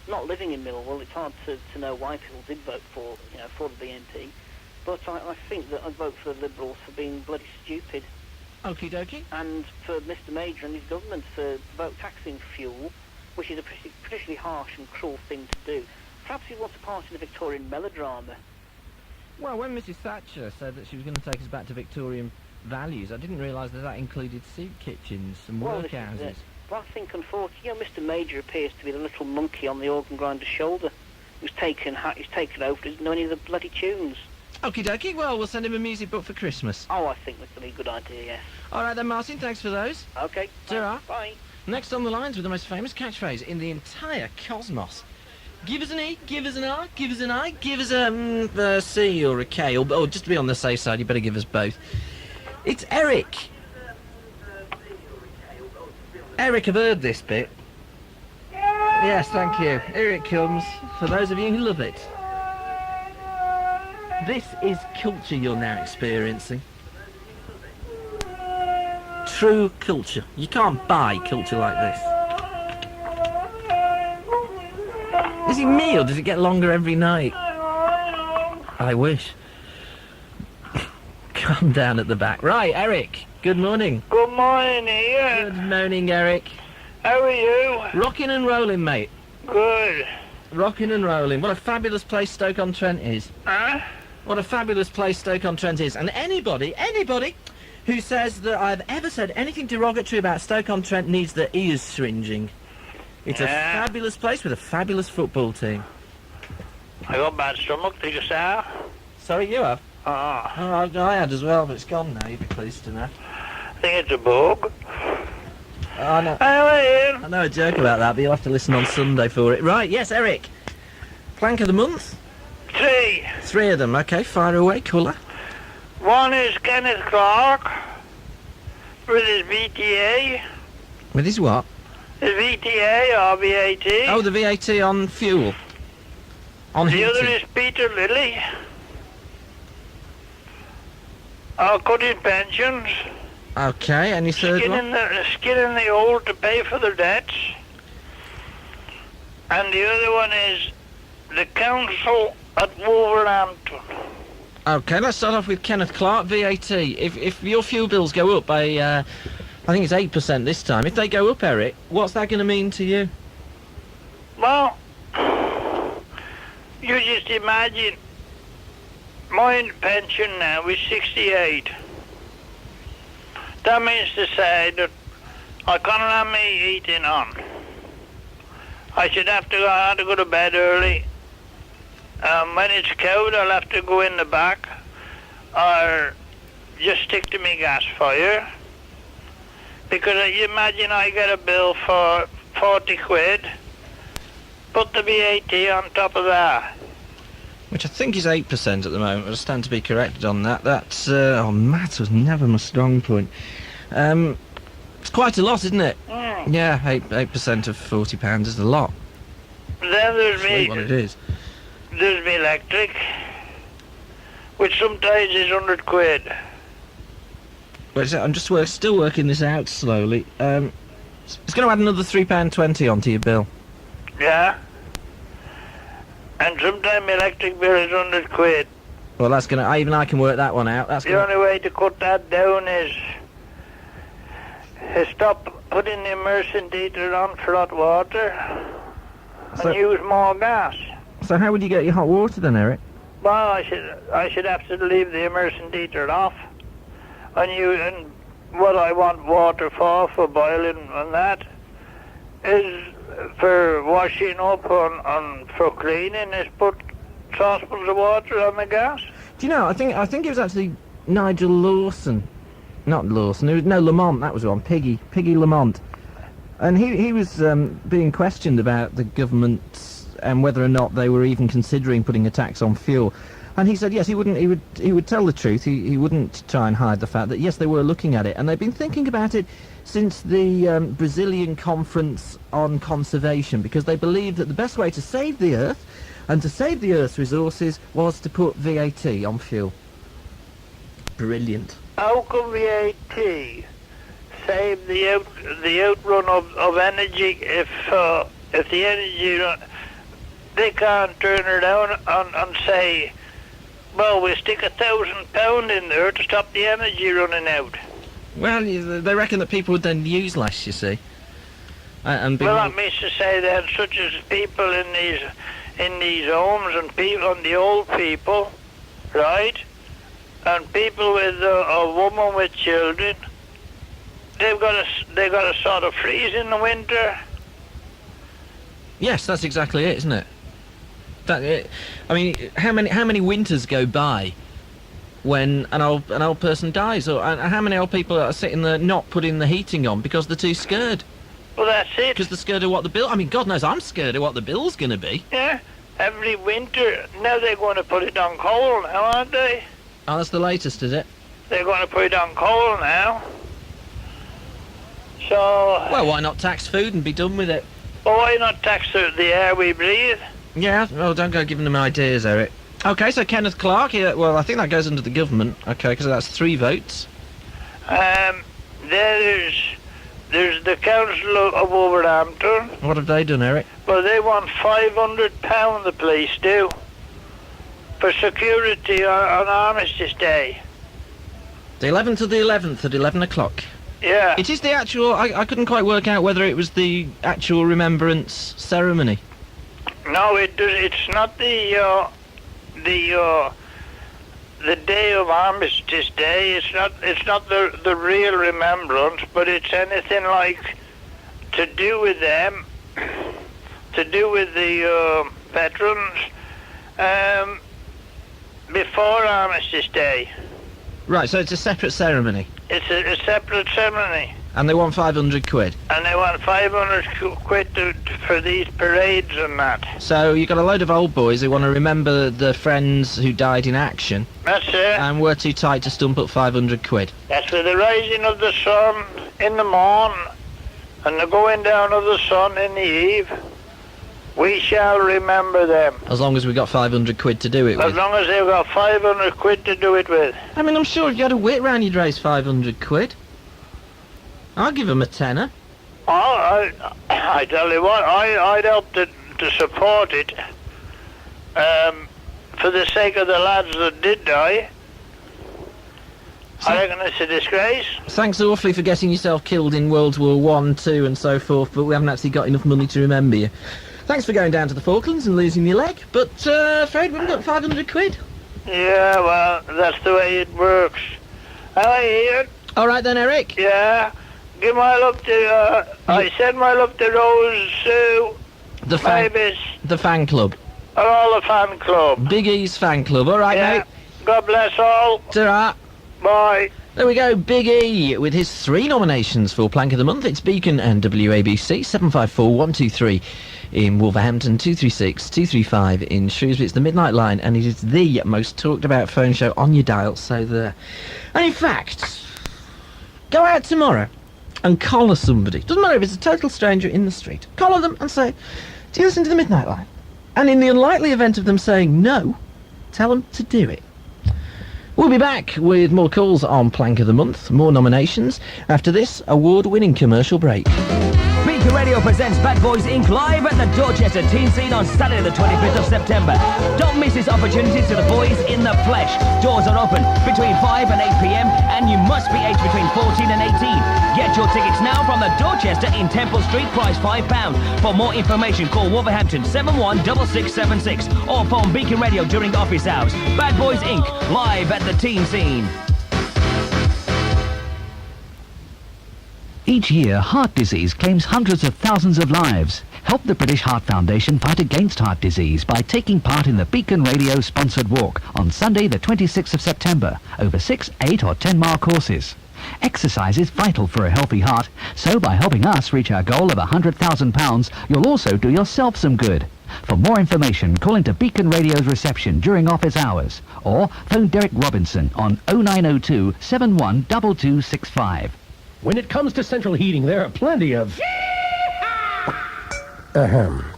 not living in Millwall. It's hard to know why people did vote for the BNP. But I think that I'd vote for the Liberals for being bloody stupid. Okie dokie. And for Mr Major and his government for vote taxing fuel, which is a particularly harsh and cruel thing to do. Perhaps he wants a part in a Victorian melodrama. Well, when Mrs Thatcher said that she was going to take us back to Victorian values, I didn't realise that included soup kitchens and workhouses. Well, I think, unfortunately, Mr Major appears to be the little monkey on the organ grinder's shoulder who's taken over, doesn't know any of the bloody tunes. Okie dokie, well, we'll send him a music book for Christmas. Oh, I think that's going to be a good idea, yes. All right then, Martin, thanks for those. Okay. Ta-ra. Bye. Next on the lines with the most famous catchphrase in the entire cosmos. Give us an E, give us an R, give us an I, give us a C or a K, or just to be on the safe side, you better give us both. It's Eric. Eric, I've heard this bit. Yes, thank you. Here it comes, for those of you who love it. This is culture you're now experiencing. True culture. You can't buy culture like this. Is it me, or does it get longer every night? I wish. Calm down at the back. Right, Eric, good morning. Good morning, Ian. Good morning, Eric. How are you? Rocking and rolling, mate. Good. Rocking and rolling. What a fabulous place Stoke-on-Trent is. Huh? What a fabulous place Stoke-on-Trent is. And anybody who says that I've ever said anything derogatory about Stoke-on-Trent needs their ears syringing. It's a fabulous place with a fabulous football team. I got bad stomach, did you say? Sorry, you have? Oh, I had as well, but it's gone now, you'd be pleased to know. I think it's a bug. I know. Ian. I know a joke about that, but you'll have to listen on Sunday for it. Right, yes, Eric. Plank of the month? 3. 3 of them, okay, fire away, colour. 1 is Kenneth Clark with his VTA. With his what? His VTA or VAT. Oh, the VAT on fuel. On the heating. other is Peter Lilly. Cutting pensions. Okay, and your third one? Skinning the old to pay for their debts. And the other one is the council at Wolverhampton. Okay, let's start off with Kenneth Clark, VAT. If your fuel bills go up by, I think it's 8% this time. If they go up, Eric, what's that going to mean to you? Well, you just imagine my pension now is 68. That means to say that I can't have me heating on. I have to go to bed early. When it's cold, I'll have to go in the back or just stick to me gas fire. Because you imagine I get a bill for 40 quid, put the VAT on top of that. Which I think is 8% at the moment. I stand to be corrected on that. That's, maths was never my strong point. It's quite a lot, isn't it? Mm. Yeah, 8% of £40 is a lot. Then there's what it is. There's me electric, which sometimes is 100 quid. Wait a sec, I'm just still working this out slowly. It's going to add another £3.20 onto your bill. Yeah. And sometimes my electric bill is 100 quid. Well, that's going to... Even I can work that one out. That's the only way to cut that down is stop putting the immersion heater on for hot water and use more gas. So how would you get your hot water then, Eric? Well, I should have to leave the immersion heater off and what I want water for boiling and that is for washing up and for cleaning is put saucepans of water on the gas. Do you know, I think it was actually Nigel Lawson. Not Lawson, Lamont, that was one, Piggy Lamont. And he was being questioned about the government and whether or not they were even considering putting a tax on fuel. And he said yes, he would tell the truth. He wouldn't try and hide the fact that yes, they were looking at it, and they've been thinking about it since the Brazilian conference on conservation, because they believed that the best way to save the earth and to save the earth's resources was to put VAT on fuel. Brilliant. How come VAT save the outrun of energy if the energy run. They can't turn around and say, well, we'll stick £1,000 in there to stop the energy running out. Well, they reckon that people would then use less, you see. And well, that means to say that such as people in these homes and people and the old people, right, and people with a woman with children, they got to sort of freeze in the winter. Yes, that's exactly it, isn't it? I mean, how many winters go by when an old person dies, or how many old people are sitting there not putting the heating on because they're too scared? Well, that's it. Because they're scared of what the bill... I mean, God knows I'm scared of what the bill's going to be. Yeah, every winter. Now they're going to put it on coal now, aren't they? Oh, that's the latest, is it? They're going to put it on coal now. So... Well, why not tax food and be done with it? Well, why not tax the air we breathe? Yeah, well, don't go giving them ideas, Eric. OK, so Kenneth Clark, well, I think that goes under the government, OK, because that's 3 votes. There's the Council of Wolverhampton. What have they done, Eric? Well, they want £500, the police do, for security on Armistice Day. The 11th of the 11th at 11 o'clock. Yeah. It is the actual... I couldn't quite work out whether it was the actual remembrance ceremony. No, it's not the day of Armistice Day. It's not the real remembrance, but it's anything like to do with them, to do with the veterans before Armistice Day. Right, so it's a separate ceremony. It's a separate ceremony. And they want 500 quid. And they want 500 quid for these parades and that. So you've got a load of old boys who want to remember the friends who died in action. That's it. And we're too tight to stump up 500 quid. That's for the rising of the sun in the morn and the going down of the sun in the eve. We shall remember them. As long as we've got 500 quid to do it with. As long as they've got 500 quid to do it with. I mean, I'm sure if you had a wit round, you'd raise 500 quid. I'll give them a tenner. Oh, I tell you what, I'd help to support it. For the sake of the lads that did die. I reckon it's a disgrace. Thanks awfully for getting yourself killed in World War I, II and so forth, but we haven't actually got enough money to remember you. Thanks for going down to the Falklands and losing your leg, but afraid we haven't got 500 quid. Yeah, well, that's the way it works. Hi, Ian. All right then, Eric. Yeah. Give my love to, I send my love to Rose, Sue, the fan club. And all the fan club. Big E's fan club. All right, mate. God bless all. Ta-ra. Bye. There we go, Big E, with his 3 nominations for Plank of the Month. It's Beacon and WABC, 754-123 in Wolverhampton, 236-235 in Shrewsbury. It's the Midnight Line, and it is the most talked about phone show on your dial, so there. And in fact, go out tomorrow and collar somebody. Doesn't matter if it's a total stranger in the street. Collar them and say, do you listen to the Midnight Line? And in the unlikely event of them saying no, tell them to do it. We'll be back with more calls on Plank of the Month, more nominations, after this award-winning commercial break. Beacon Radio presents Bad Boys Inc. live at the Dorchester Teen Scene on Saturday the 25th of September. Don't miss this opportunity to the boys in the flesh. Doors are open between 5 and 8 p.m. and you must be aged between 14 and 18. Get your tickets now from the Dorchester in Temple Street, price £5. For more information, call Wolverhampton 716676 or phone Beacon Radio during office hours. Bad Boys Inc. live at the Teen Scene. Each year, heart disease claims hundreds of thousands of lives. Help the British Heart Foundation fight against heart disease by taking part in the Beacon Radio sponsored walk on Sunday the 26th of September over 6, 8 or 10 mile courses. Exercise is vital for a healthy heart, so by helping us reach our goal of £100,000, you'll also do yourself some good. For more information, call into Beacon Radio's reception during office hours or phone Derek Robinson on 0902 712265. When it comes to central heating, there are plenty of...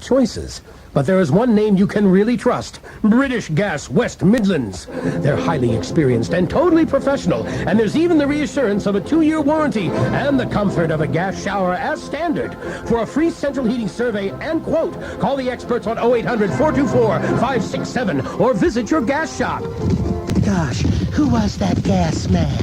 choices. But there is one name you can really trust. British Gas West Midlands. They're highly experienced and totally professional, and there's even the reassurance of a 2-year warranty and the comfort of a gas shower as standard. For a free central heating survey and quote, call the experts on 0800-424-567 or visit your gas shop. Gosh, who was that gas man?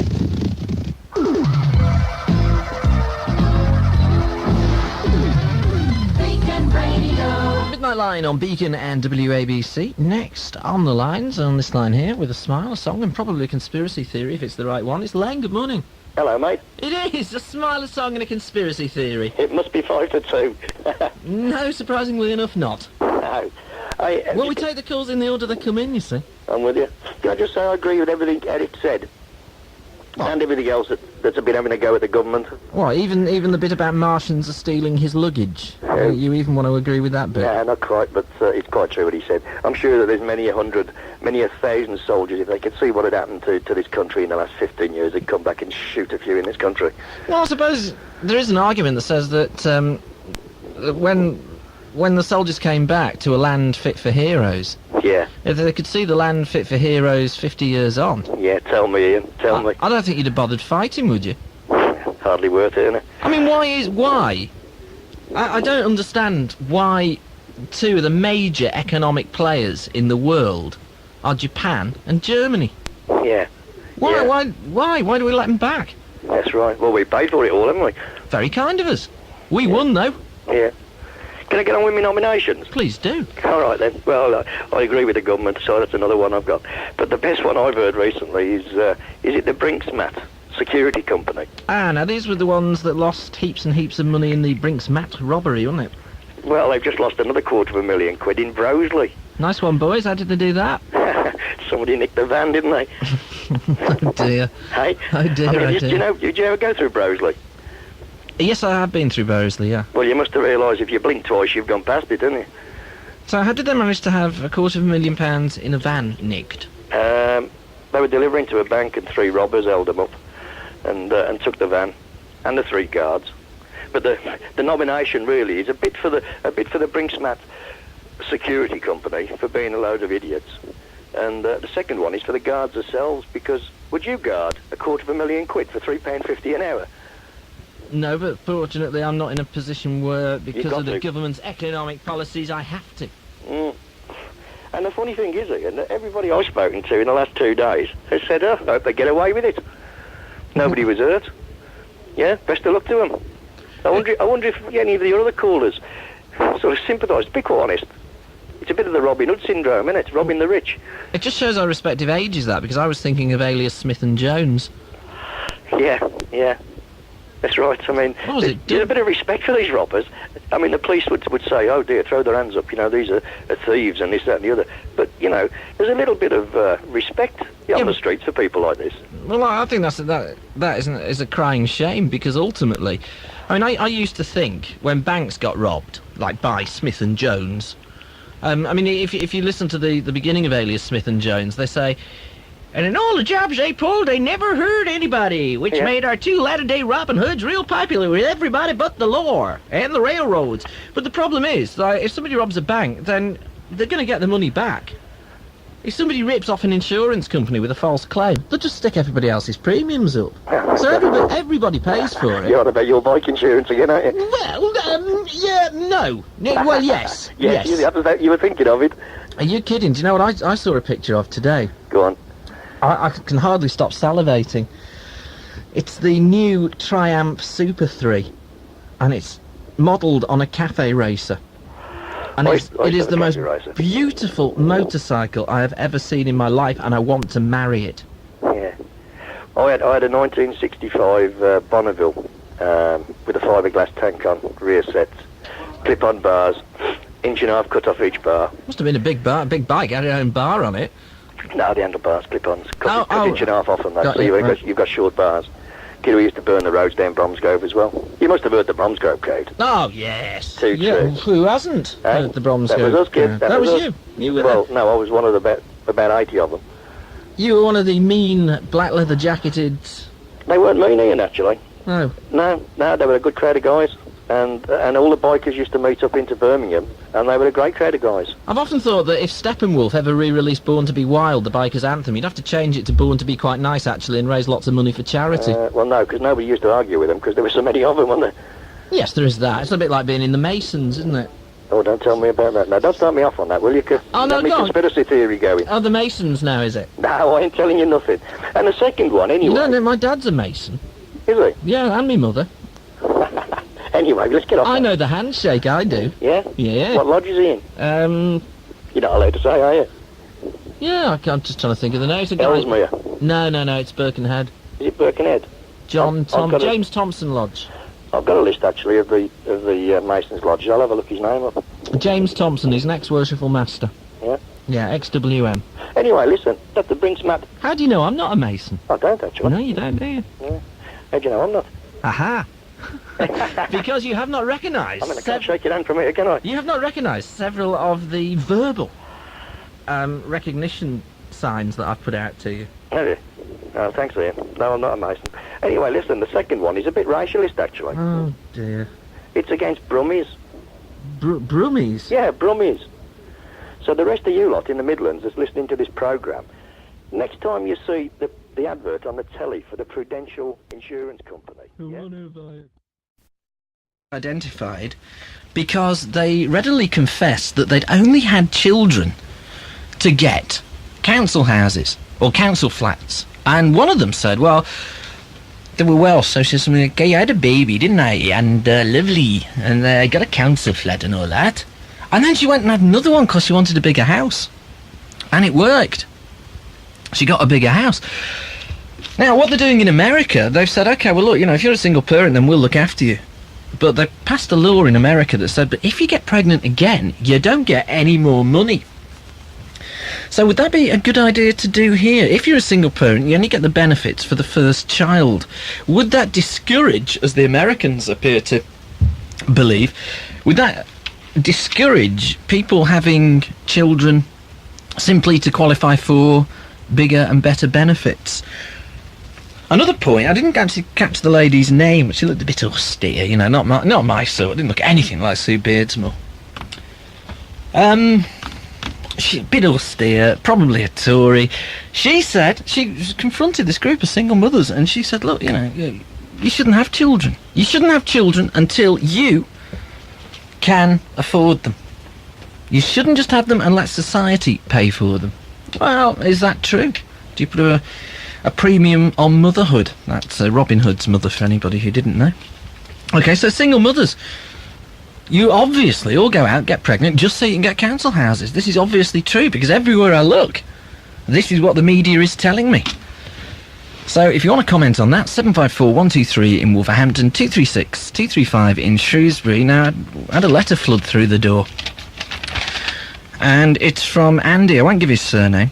Midnight Line on Beacon and WABC. Next on the lines, on this line here, with a smile, a song, and probably a conspiracy theory if it's the right one. It's Lang. Good morning. Hello, mate. It is a smile, a song, and a conspiracy theory. It must be 5 to 2. No, surprisingly enough, not. No. Well, we take the calls in the order they come in, you see. I'm with you. Can I just say I agree with everything Eric said? What? And everything else that's been having a go at the government. What, even the bit about Martians are stealing his luggage? You even want to agree with that bit? Yeah, not quite, but it's quite true what he said. I'm sure that there's many a thousand soldiers, if they could see what had happened to this country in the last 15 years, they'd come back and shoot a few in this country. Well, I suppose there is an argument that says that when the soldiers came back to a land fit for heroes, yeah, if they could see the land fit for heroes 50 years on. Yeah, tell me, Ian, tell me. I don't think you'd have bothered fighting, would you? Hardly worth it, isn't it? I mean, why? I don't understand why two of the major economic players in the world are Japan and Germany. Yeah. Why do we let them back? That's right. Well, we paid for it all, haven't we? Very kind of us. We won, though. Yeah. Can I get on with my nominations? Please do. All right, then. Well, I agree with the government, so that's another one I've got. But the best one I've heard recently is it the Brinksmat security company? Now these were the ones that lost heaps and heaps of money in the Brinksmat robbery, wasn't it? Well, they've just lost another £250,000 in Broseley. Nice one, boys. How did they do that? Somebody nicked the van, didn't they? Oh, dear. Hey? Oh, dear, I mean, did you ever go through Broseley? Yes, I have been through Broseley, yeah. Well, you must have realised if you blink twice, you've gone past it, didn't you? So how did they manage to have £250,000 in a van nicked? They were delivering to a bank and 3 robbers held them up and took the van and the 3 guards. But the nomination really is a bit for the Brinksmat security company for being a load of idiots. And the second one is for the guards themselves, because would you guard £250,000 for £3.50 an hour? No, but fortunately I'm not in a position where, because of the government's economic policies, I have to. Mm. And the funny thing is, Ian, that everybody I've spoken to in the last 2 days has said, I hope they get away with it. Nobody was hurt. Yeah, best of luck to them. I wonder if any of the other callers sort of sympathise. To be quite honest, it's a bit of the Robin Hood syndrome, isn't it? It's robbing the rich. It just shows our respective ages, that, because I was thinking of alias Smith and Jones. Yeah. That's right. I mean, there's a bit of respect for these robbers. I mean, the police would say, oh dear, throw their hands up, these are thieves and this, that and the other. But, there's a little bit of respect on the streets for people like this. Well, I think that is a crying shame, because ultimately, I mean, I used to think when banks got robbed, like by Smith and Jones, I mean, if you listen to the beginning of alias Smith and Jones, they say, and in all the jobs they pulled, they never hurt anybody, which made our 2 latter-day Robin Hoods real popular with everybody but the law and the railroads. But the problem is, if somebody robs a bank, then they're going to get the money back. If somebody rips off an insurance company with a false claim, they'll just stick everybody else's premiums up. So everybody pays for it. You're on about your bike insurance again, aren't you? Well, yeah, no. Well, yes. Yes. You were thinking of it. Are you kidding? Do you know what I saw a picture of today? Go on. I can hardly stop salivating. It's the new Triumph Super 3, and it's modelled on a cafe racer. And it is the most beautiful motorcycle I have ever seen in my life, and I want to marry it. Yeah. I had a 1965 Bonneville with a fiberglass tank on, rear sets, clip-on bars, 1.5" cut off each bar. Must have been a big bike, had your own bar on it. No, the handlebars, clip-ons, cut 1.5" off on that, so right. you've got short bars. Kid, we used to burn the roads down Bromsgrove as well. You must have heard the Bromsgrove Code. Oh, yes. True. Who hasn't heard the Bromsgrove? That was us, kid. That was you. You were well, no, I was one of about 80 of them. You were one of the mean, black leather jacketed... They weren't mean, Ian, actually. No. No, they were a good crowd of guys. And all the bikers used to meet up into Birmingham, and they were a great crowd of guys. I've often thought that if Steppenwolf ever re-released Born to be Wild, the bikers' anthem, you'd have to change it to Born to be Quite Nice, actually, and raise lots of money for charity. Well, no, because nobody used to argue with them, because there were so many of them, weren't there? Yes, there is that. It's a bit like being in the Masons, isn't it? Oh, don't tell me about that. Now, don't start me off on that, will you? Oh, no, let me go on. conspiracy theory going. Oh, the Masons now, is it? No, I ain't telling you nothing. And the second one, anyway... You don't know, my dad's a Mason. Is he? Yeah, and me mother. Anyway, let's get off I that. know the handshake, I do. Yeah? Yeah. What lodge is he in? You're not allowed to say, are you? Yeah, I'm just trying to think of the name. It's a guy... Ellesmere. No, it's Birkenhead. Is it Birkenhead? James Thompson Lodge. I've got a list, actually, of the Masons' lodges. I'll have a look his name up. James Thompson, he's an ex-worshipful master. Yeah? Yeah, XWM. Anyway, listen, Dr. Brinksmat... How do you know I'm not a Mason? I don't, actually. No, you don't, do you? Yeah. How do you know I'm not? Aha! Because you have not recognised... I mean, I can't shake your hand from it, can I? You have not recognised several of the verbal recognition signs that I've put out to you. Have you? Oh, thanks, Ian. No, I'm not a Mason. Anyway, listen, the second one is a bit racialist, actually. Oh, dear. It's against Brummies. Brummies? Yeah, Brummies. So the rest of you lot in the Midlands that's listening to this programme, next time you see the advert on the telly for the Prudential Insurance Company... Identified because they readily confessed that they'd only had children to get council houses or council flats, and one of them said, well, they were Welsh, so she said something like, I had a baby, didn't I, and lovely, and I got a council flat and all that. And then she went and had another one because she wanted a bigger house, and it worked. She got a bigger house. Now, what they're doing in America, they've said, okay, well, look, if you're a single parent, then we'll look after you. But they passed a law in America that said, but if you get pregnant again, you don't get any more money. So would that be a good idea to do here? If you're a single parent, you only get the benefits for the first child. Would that discourage, as the Americans appear to believe, would that discourage people having children simply to qualify for bigger and better benefits? Another point, I didn't actually catch the lady's name. She looked a bit austere, not my sort. Didn't look anything like Sue Beardsmore. She's a bit austere, probably a Tory. She said, she confronted this group of single mothers, and she said, look, you shouldn't have children. You shouldn't have children until you can afford them. You shouldn't just have them and let society pay for them. Well, is that true? Do you put a premium on motherhood? That's Robin Hood's mother, for anybody who didn't know. Okay, so single mothers, you obviously all go out, get pregnant, just so you can get council houses. This is obviously true, because everywhere I look, this is what the media is telling me. So if you want to comment on that, 754-123 in Wolverhampton, 236-235 in Shrewsbury. Now, I had a letter flood through the door, and it's from Andy. I won't give his surname.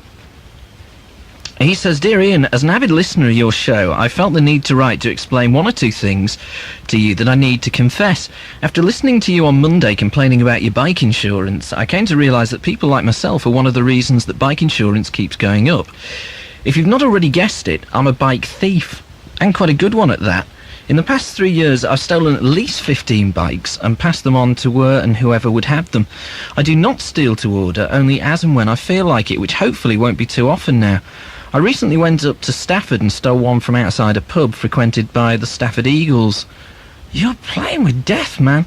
He says, Dear Ian, as an avid listener of your show, I felt the need to write to explain one or two things to you that I need to confess. After listening to you on Monday complaining about your bike insurance, I came to realise that people like myself are one of the reasons that bike insurance keeps going up. If you've not already guessed it, I'm a bike thief, and quite a good one at that. In the past 3 years, I've stolen at least 15 bikes and passed them on to where and whoever would have them. I do not steal to order, only as and when I feel like it, which hopefully won't be too often now. I recently went up to Stafford and stole one from outside a pub frequented by the Stafford Eagles. You're playing with death, man.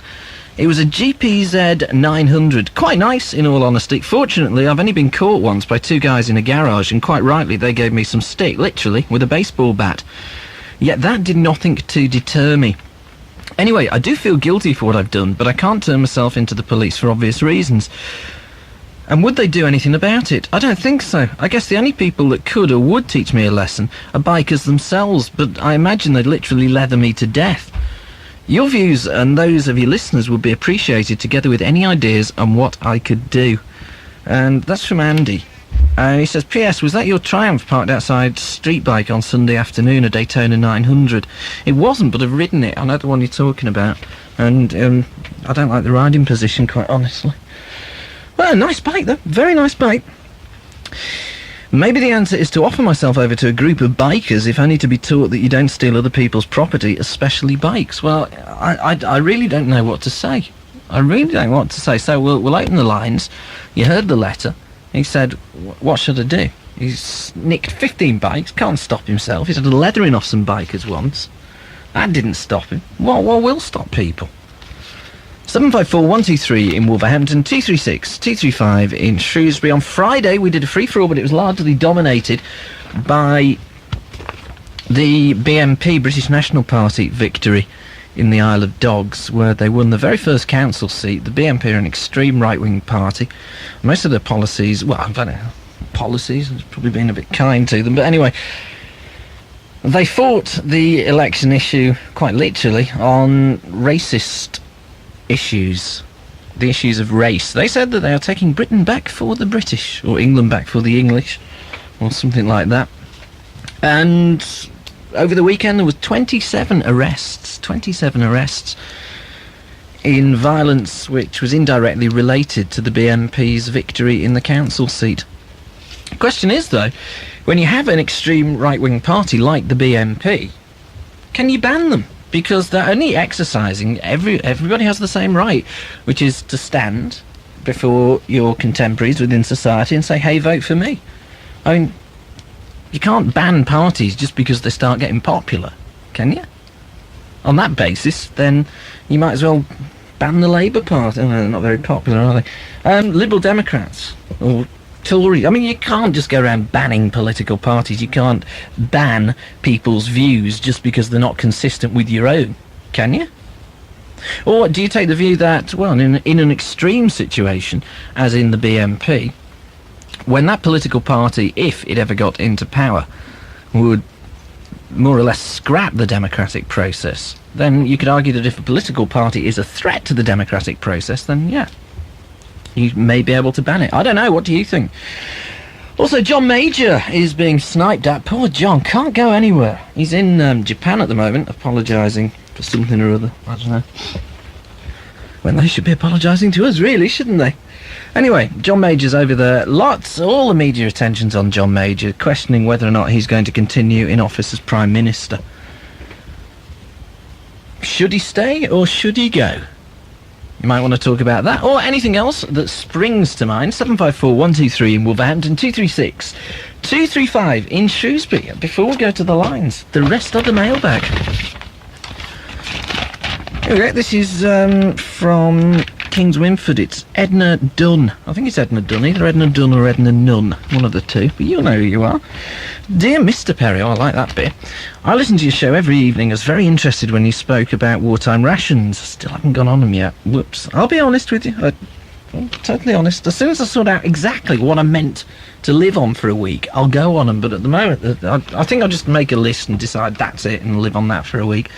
It was a GPZ 900. Quite nice, in all honesty. Fortunately, I've only been caught once by two guys in a garage, and quite rightly, they gave me some stick, literally, with a baseball bat. Yet that did nothing to deter me. Anyway, I do feel guilty for what I've done, but I can't turn myself into the police for obvious reasons. And would they do anything about it? I don't think so. I guess the only people that could or would teach me a lesson are bikers themselves, but I imagine they'd literally leather me to death. Your views and those of your listeners would be appreciated, together with any ideas on what I could do. And that's from Andy. He says, P.S. Was that your Triumph parked outside Street Bike on Sunday afternoon, a Daytona 900? It wasn't, but I've ridden it. I know the one you're talking about. And I don't like the riding position, quite honestly. Well, nice bike, though. Very nice bike. Maybe the answer is to offer myself over to a group of bikers, if only to be taught that you don't steal other people's property, especially bikes. Well, I really don't know what to say. I really don't know what to say. So we'll open the lines. You heard the letter. He said, what should I do? He's nicked 15 bikes, can't stop himself. He's had a leathering off some bikers once. That didn't stop him. What will stop people? 754-123 in Wolverhampton, 236-235 in Shrewsbury. On Friday we did a free-for-all, but it was largely dominated by the BNP, British National Party, victory in the Isle of Dogs, where they won the very first council seat. The BNP are an extreme right-wing party. Most of their policies, well, I don't know, policies, has probably been a bit kind to them, but anyway, they fought the election issue, quite literally, on racist issues, the issues of race. They said that they are taking Britain back for the British, or England back for the English, or something like that. And over the weekend there was 27 arrests in violence which was indirectly related to the BNP's victory in the council seat. The question is, though, when you have an extreme right-wing party like the BNP, can you ban them? Because they're only exercising, everybody has the same right, which is to stand before your contemporaries within society and say, hey, vote for me. I mean, you can't ban parties just because they start getting popular, can you? On that basis, then you might as well ban the Labour Party. Oh, they're not very popular, are they? Liberal Democrats, or Tories. I mean, you can't just go around banning political parties. You can't ban people's views just because they're not consistent with your own, can you? Or do you take the view that, well, in an extreme situation, as in the BNP, when that political party, if it ever got into power, would more or less scrap the democratic process, then you could argue that if a political party is a threat to the democratic process, then yeah, you may be able to ban it. I don't know, what do you think? Also, John Major is being sniped at. Poor John, can't go anywhere. He's in Japan at the moment, apologising for something or other. I don't know. When they should be apologising to us, really, shouldn't they? Anyway, John Major's over there. All the media attention's on John Major, questioning whether or not he's going to continue in office as Prime Minister. Should he stay or should he go? You might want to talk about that, or anything else that springs to mind. 754-123 in Wolverhampton, 236-235 in Shrewsbury. Before we go to the lines, the rest of the mailbag. Here we go. This is from Kings Winford. It's Edna Dunn. I think it's Edna Dunn, either Edna Dunn or Edna Nunn, one of the two, but you'll know who you are. Dear Mr. Perry, I like that bit. I listen to your show every evening. I was very interested when you spoke about wartime rations. Still haven't gone on them yet. Whoops. I'll be honest with you. I'm totally honest. As soon as I sort out exactly what I meant to live on for a week, I'll go on them. But at the moment, I think I'll just make a list and decide that's it and live on that for a week.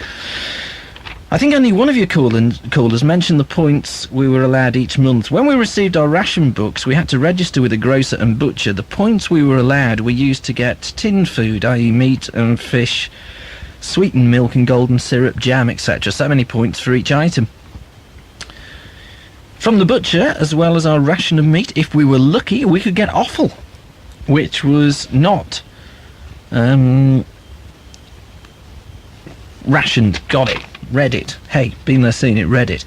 I think only one of your callers mentioned the points we were allowed each month. When we received our ration books, we had to register with a grocer and butcher. The points we were allowed were used to get tinned food, i.e. meat and fish, sweetened milk and golden syrup, jam, etc. So many points for each item. From the butcher, as well as our ration of meat, if we were lucky, we could get offal, which was not rationed. Got it. Read it. Hey, been there, seen it, read it.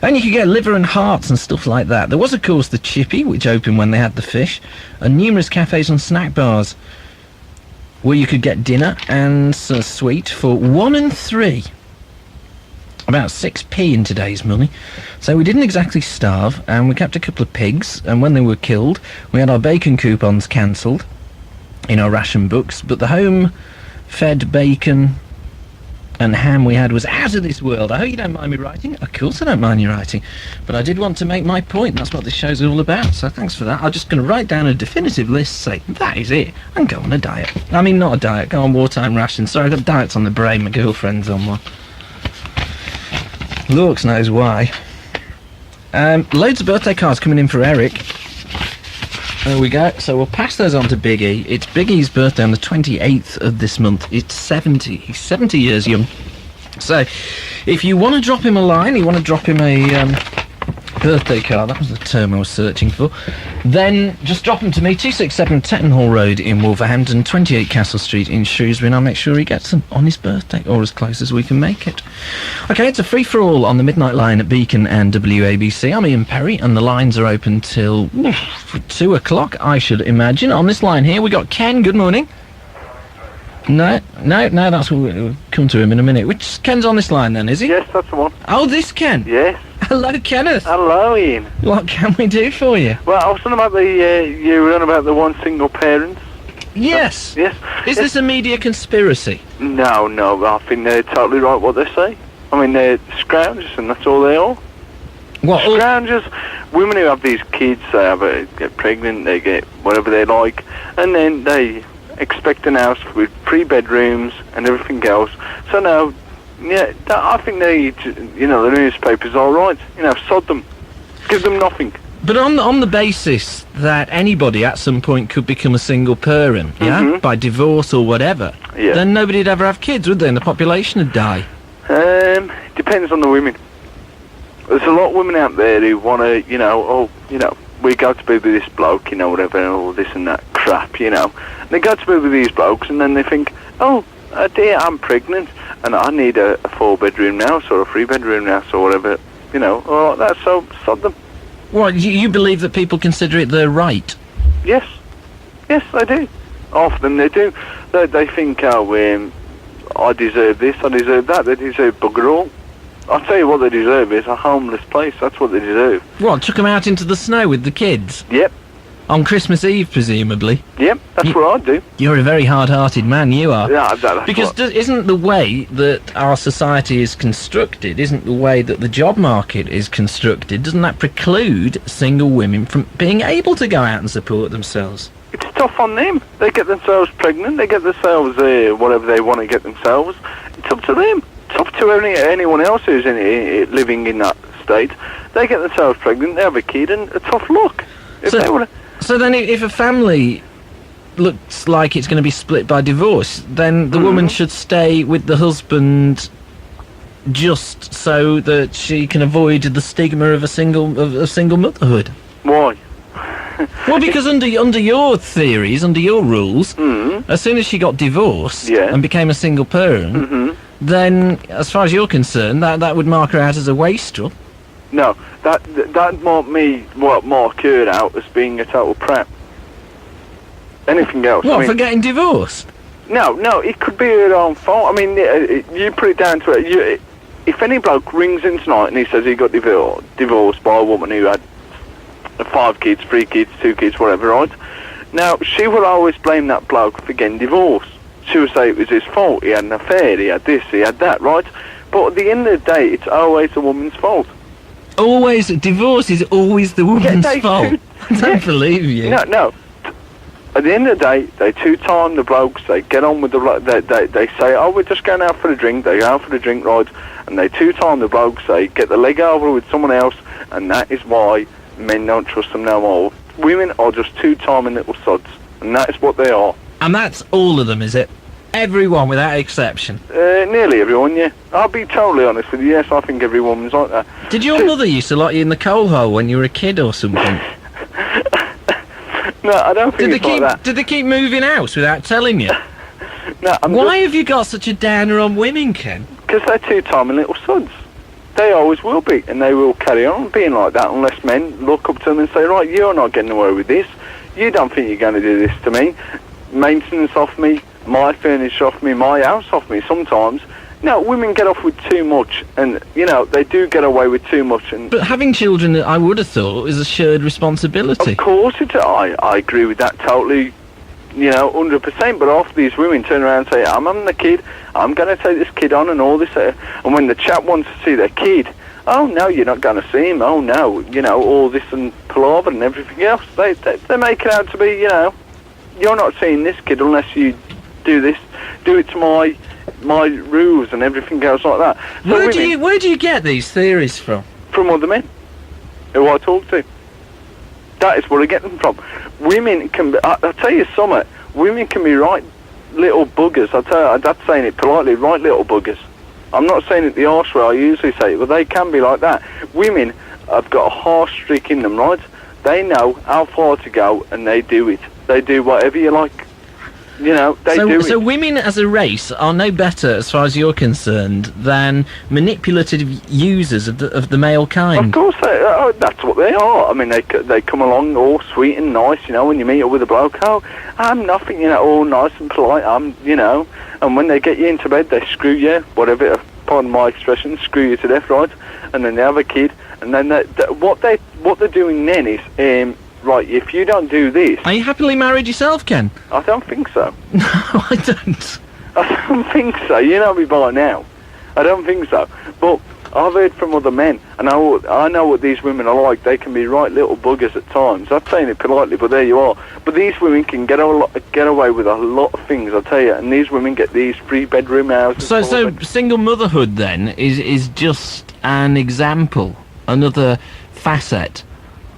And you could get liver and hearts and stuff like that. There was, of course, the chippy, which opened when they had the fish, and numerous cafes and snack bars where you could get dinner and sweet for 1 and 3. About 6p in today's money. So we didn't exactly starve, and we kept a couple of pigs, and when they were killed, we had our bacon coupons cancelled in our ration books, but the home-fed bacon and ham we had was out of this world. I hope you don't mind me writing. Of course I don't mind you writing. But I did want to make my point. That's what this show's all about. So thanks for that. I'm just going to write down a definitive list, say, that is it, and go on a diet. I mean, not a diet, go on wartime rations. Sorry, I've got diets on the brain. My girlfriend's on one. Lorks knows why. Loads of birthday cards coming in for Eric. There we go. So we'll pass those on to Big E. It's Big E's birthday on the 28th of this month. It's 70. He's 70 years young. So if you want to drop him a line, you want to drop him a Birthday card, that was the term I was searching for. Then just drop them to me, 267 Tettenhall Road in Wolverhampton, 28 Castle Street in Shrewsbury, and I'll make sure he gets them on his birthday, or as close as we can make it. Okay, it's a free-for-all on the Midnight Line at Beacon and WABC. I'm Ian Perry, and the lines are open till 2 o'clock, I should imagine. On this line here, we got Ken. Good morning. No, that's what we'll come to him in a minute. Which Ken's on this line then, is he? Yes, that's the one. Oh, this Ken? Yes. Hello, Kenneth. Hello, Ian. What can we do for you? Well, I was talking about you were on about the one single parents. Yes. Yes. Is this a media conspiracy? No, I think they're totally right what they say. I mean, they're scroungers, and that's all they are. What? Scroungers, women who have these kids, they get pregnant, they get whatever they like, and then they expect an house with 3 bedrooms and everything else. So now, yeah, I think the newspapers are right. Sod them. Give them nothing. But on the basis that anybody at some point could become a single parent, yeah, by divorce or whatever, then nobody'd ever have kids, would they? And the population would die. Depends on the women. There's a lot of women out there who want to, we go to be with this bloke, whatever, all this and that crap, And they go to be with these blokes, and then they think, oh, dear, I'm pregnant, and I need a 4-bedroom house or a 3-bedroom house or whatever, or like that, so sod them. What, you believe that people consider it their right? Yes, they do. Often they do. They think, I deserve this, I deserve that, they deserve bugger all. I'll tell you what they deserve is a homeless place, that's what they deserve. What, took them out into the snow with the kids? Yep. On Christmas Eve, presumably? Yep, that's what I'd do. You're a very hard-hearted man, you are. Yeah, that's because isn't the way that our society is constructed, isn't the way that the job market is constructed, doesn't that preclude single women from being able to go out and support themselves? It's tough on them. They get themselves pregnant, they get themselves whatever they want to get themselves. It's up to them. It's up to anyone else who's living in that state. They get themselves pregnant, they have a kid, and a tough luck. So then if a family looks like it's going to be split by divorce, then the woman should stay with the husband just so that she can avoid the stigma of a single motherhood. Why? Well, because under your theories, under your rules, as soon as she got divorced and became a single parent, then, as far as you're concerned, that would mark her out as a wastrel. No, that mark her out as being a total prat. Anything else? What, for getting divorced? No, it could be her own fault. I mean, you put it down to it. If any bloke rings in tonight and he says he got divorced by a woman who had 5 kids, 3 kids, 2 kids, whatever, right? Now, she will always blame that bloke for getting divorced. She would say it was his fault, he had an affair, he had this, he had that, right? But at the end of the day, it's always the woman's fault. Always? Divorce is always the woman's fault? I don't believe you. No. At the end of the day, they two-time the blokes, they get on with they say, oh, we're just going out for a drink, they go out for a drink, right? And they two-time the blokes, they get the leg over with someone else, and that is why men don't trust them no more. Women are just two-timing little sods, and that is what they are. And that's all of them, is it? Everyone, without exception? Nearly everyone, yeah. I'll be totally honest with you, yes, I think every woman's like that. Did your mother used to lock you in the coal hole when you were a kid or something? No, I don't think like that. Did they keep moving house without telling you? No, Why have you got such a downer on women, Ken? Because they're two-timing little sods. They always will be, and they will carry on being like that unless men look up to them and say, right, you're not getting away with this. You don't think you're going to do this to me. Maintenance off me, my furniture off me, my house off me sometimes. No, women get off with too much, and, they do get away with too much. But having children, I would have thought, is a shared responsibility. Of course, I agree with that totally, 100%, but after these women turn around and say, I'm having the kid, I'm going to take this kid on and all this, and when the chap wants to see their kid, oh, no, you're not going to see him, oh, no, all this and palaver and everything else, they make it out to be, you're not seeing this kid unless you do this, do it to my rules and everything else like that. So where do you get these theories from? From other men who I talk to. That is where I get them from. Women can be, I'll tell you something, women can be right little buggers. I'll tell you, that's saying it politely, right little buggers. I'm not saying it the harsh way I usually say it, but they can be like that. Women have got a harsh streak in them, right? They know how far to go, and they do it. They do whatever you like. You know, they do it. So women as a race are no better, as far as you're concerned, than manipulative users of the male kind. Of course, that's what they are. I mean, they come along all sweet and nice, you know, when you meet up with a bloke. Oh, I'm nothing, you know, all nice and polite. You know, and when they get you into bed, they screw you, whatever, pardon my expression, screw you to death, right? And then they have a kid, and then what they're doing then is, right, if you don't do this... Are you happily married yourself, Ken? I don't think so. No, I don't. I don't think so. You know me by now. I don't think so. But I've heard from other men, and I know what these women are like. They can be right little buggers at times. I'm saying it politely, but there you are. But these women can get away with a lot of things, I tell you. And these women get these 3-bedroom houses. So single motherhood, then, is just an example, another facet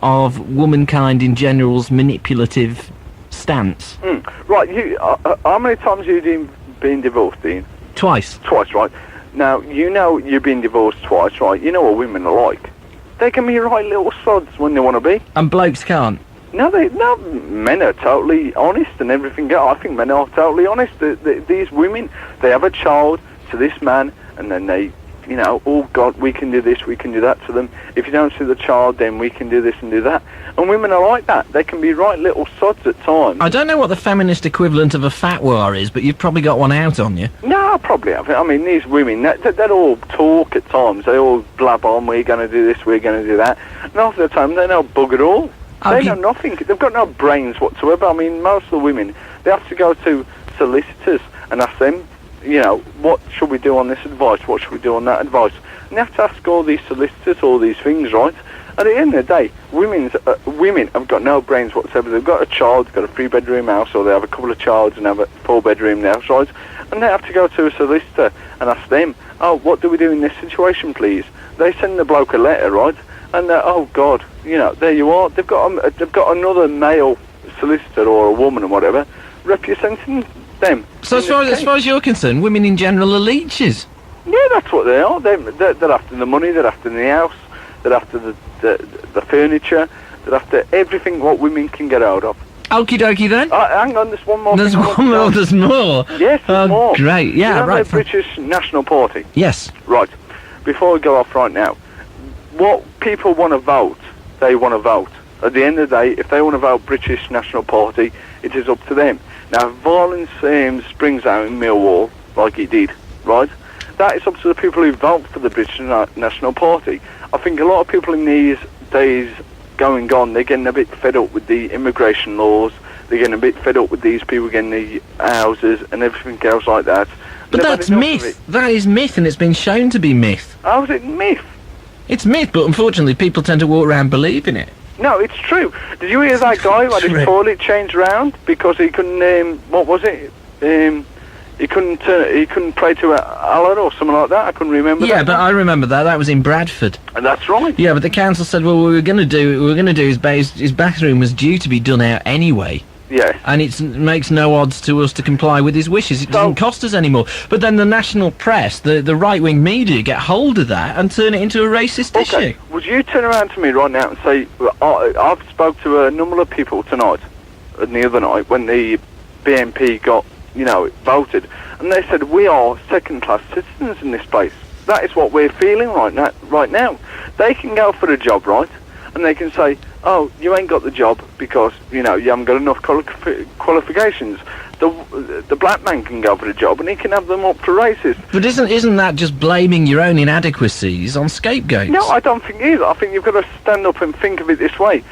of womankind in general's manipulative stance. Right, how many times have you been divorced, Dean? Twice. Twice, right. Now, you know you've been divorced twice, right? You know what women are like. They can be right little sods when they want to be. And blokes can't? No, men are totally honest and everything. I think men are totally honest. These women, they have a child to this man, and then they... You know, oh God, we can do this, we can do that to them. If you don't see the child, then we can do this and do that. And women are like that. They can be right little sods at times. I don't know what the feminist equivalent of a fatwa is, but you've probably got one out on you. No, I probably have. I mean, these women, they all talk at times. They all blab on, we're going to do this, we're going to do that. And half the time, they know bugger all. They know nothing. They've got no brains whatsoever. I mean, most of the women, they have to go to solicitors and ask them, you know, what should we do on this advice? What should we do on that advice? And you have to ask all these solicitors all these things, right? At the end of the day, women have got no brains whatsoever. They've got a child, they've got a 3-bedroom house, or they have a couple of childs and have a 4-bedroom house, right? And they have to go to a solicitor and ask them, oh, what do we do in this situation, please? They send the bloke a letter, right? And oh God, you know, there you are. They've got another male solicitor or a woman or whatever representing them. So as far as you're concerned, women in general are leeches? Yeah, that's what they are. They're after the money, they're after the house, they're after the furniture, they're after everything what women can get out of. Okie dokie then. Hang on, there's one more. There's one more, there's more? Yes, there's more. Great, yeah, you know right. The British National Party? Yes. Right. Before we go off right now, what people want to vote, they want to vote. At the end of the day, if they want to vote British National Party, it is up to them. Now, if violence springs out in Millwall, like it did, right, that is up to the people who vote for the British National Party. I think a lot of people in these days going on, they're getting a bit fed up with the immigration laws, they're getting a bit fed up with these people getting the houses and everything else like that. But that's myth. That is myth, and it's been shown to be myth. How is it myth? It's myth, but unfortunately people tend to walk around believing it. No, it's true. Did you hear that guy who had his toilet changed round because he couldn't? What was it? He couldn't pray to Allah or something like that. I couldn't remember. Yeah, but I remember that. That was in Bradford. And that's right. Yeah, but the council said, well, what we were going to do is his bathroom was due to be done out anyway. Yeah. And it makes no odds to us to comply with his wishes. It doesn't cost us anymore. But then the national press, the right-wing media, get hold of that and turn it into a racist issue. Would you turn around to me right now and say, I've spoke to a number of people tonight, and the other night, when the BNP got, you know, voted, and they said, we are second-class citizens in this place. That is what we're feeling right now. They can go for a job, right? And they can say, oh, you ain't got the job because, you know, you haven't got enough qualifications. The black man can go for a job and he can have them up for races. But isn't that just blaming your own inadequacies on scapegoats? No, I don't think either. I think you've got to stand up and think of it this way.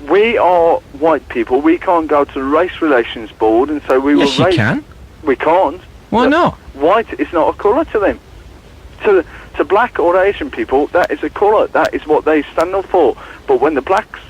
We are white people. We can't go to the Race Relations Board and say we will race. Yes, you can. We can't. Why not? White is not a colour to them. To black or Asian people, that is a colour. That is what they stand up for. But when the blacks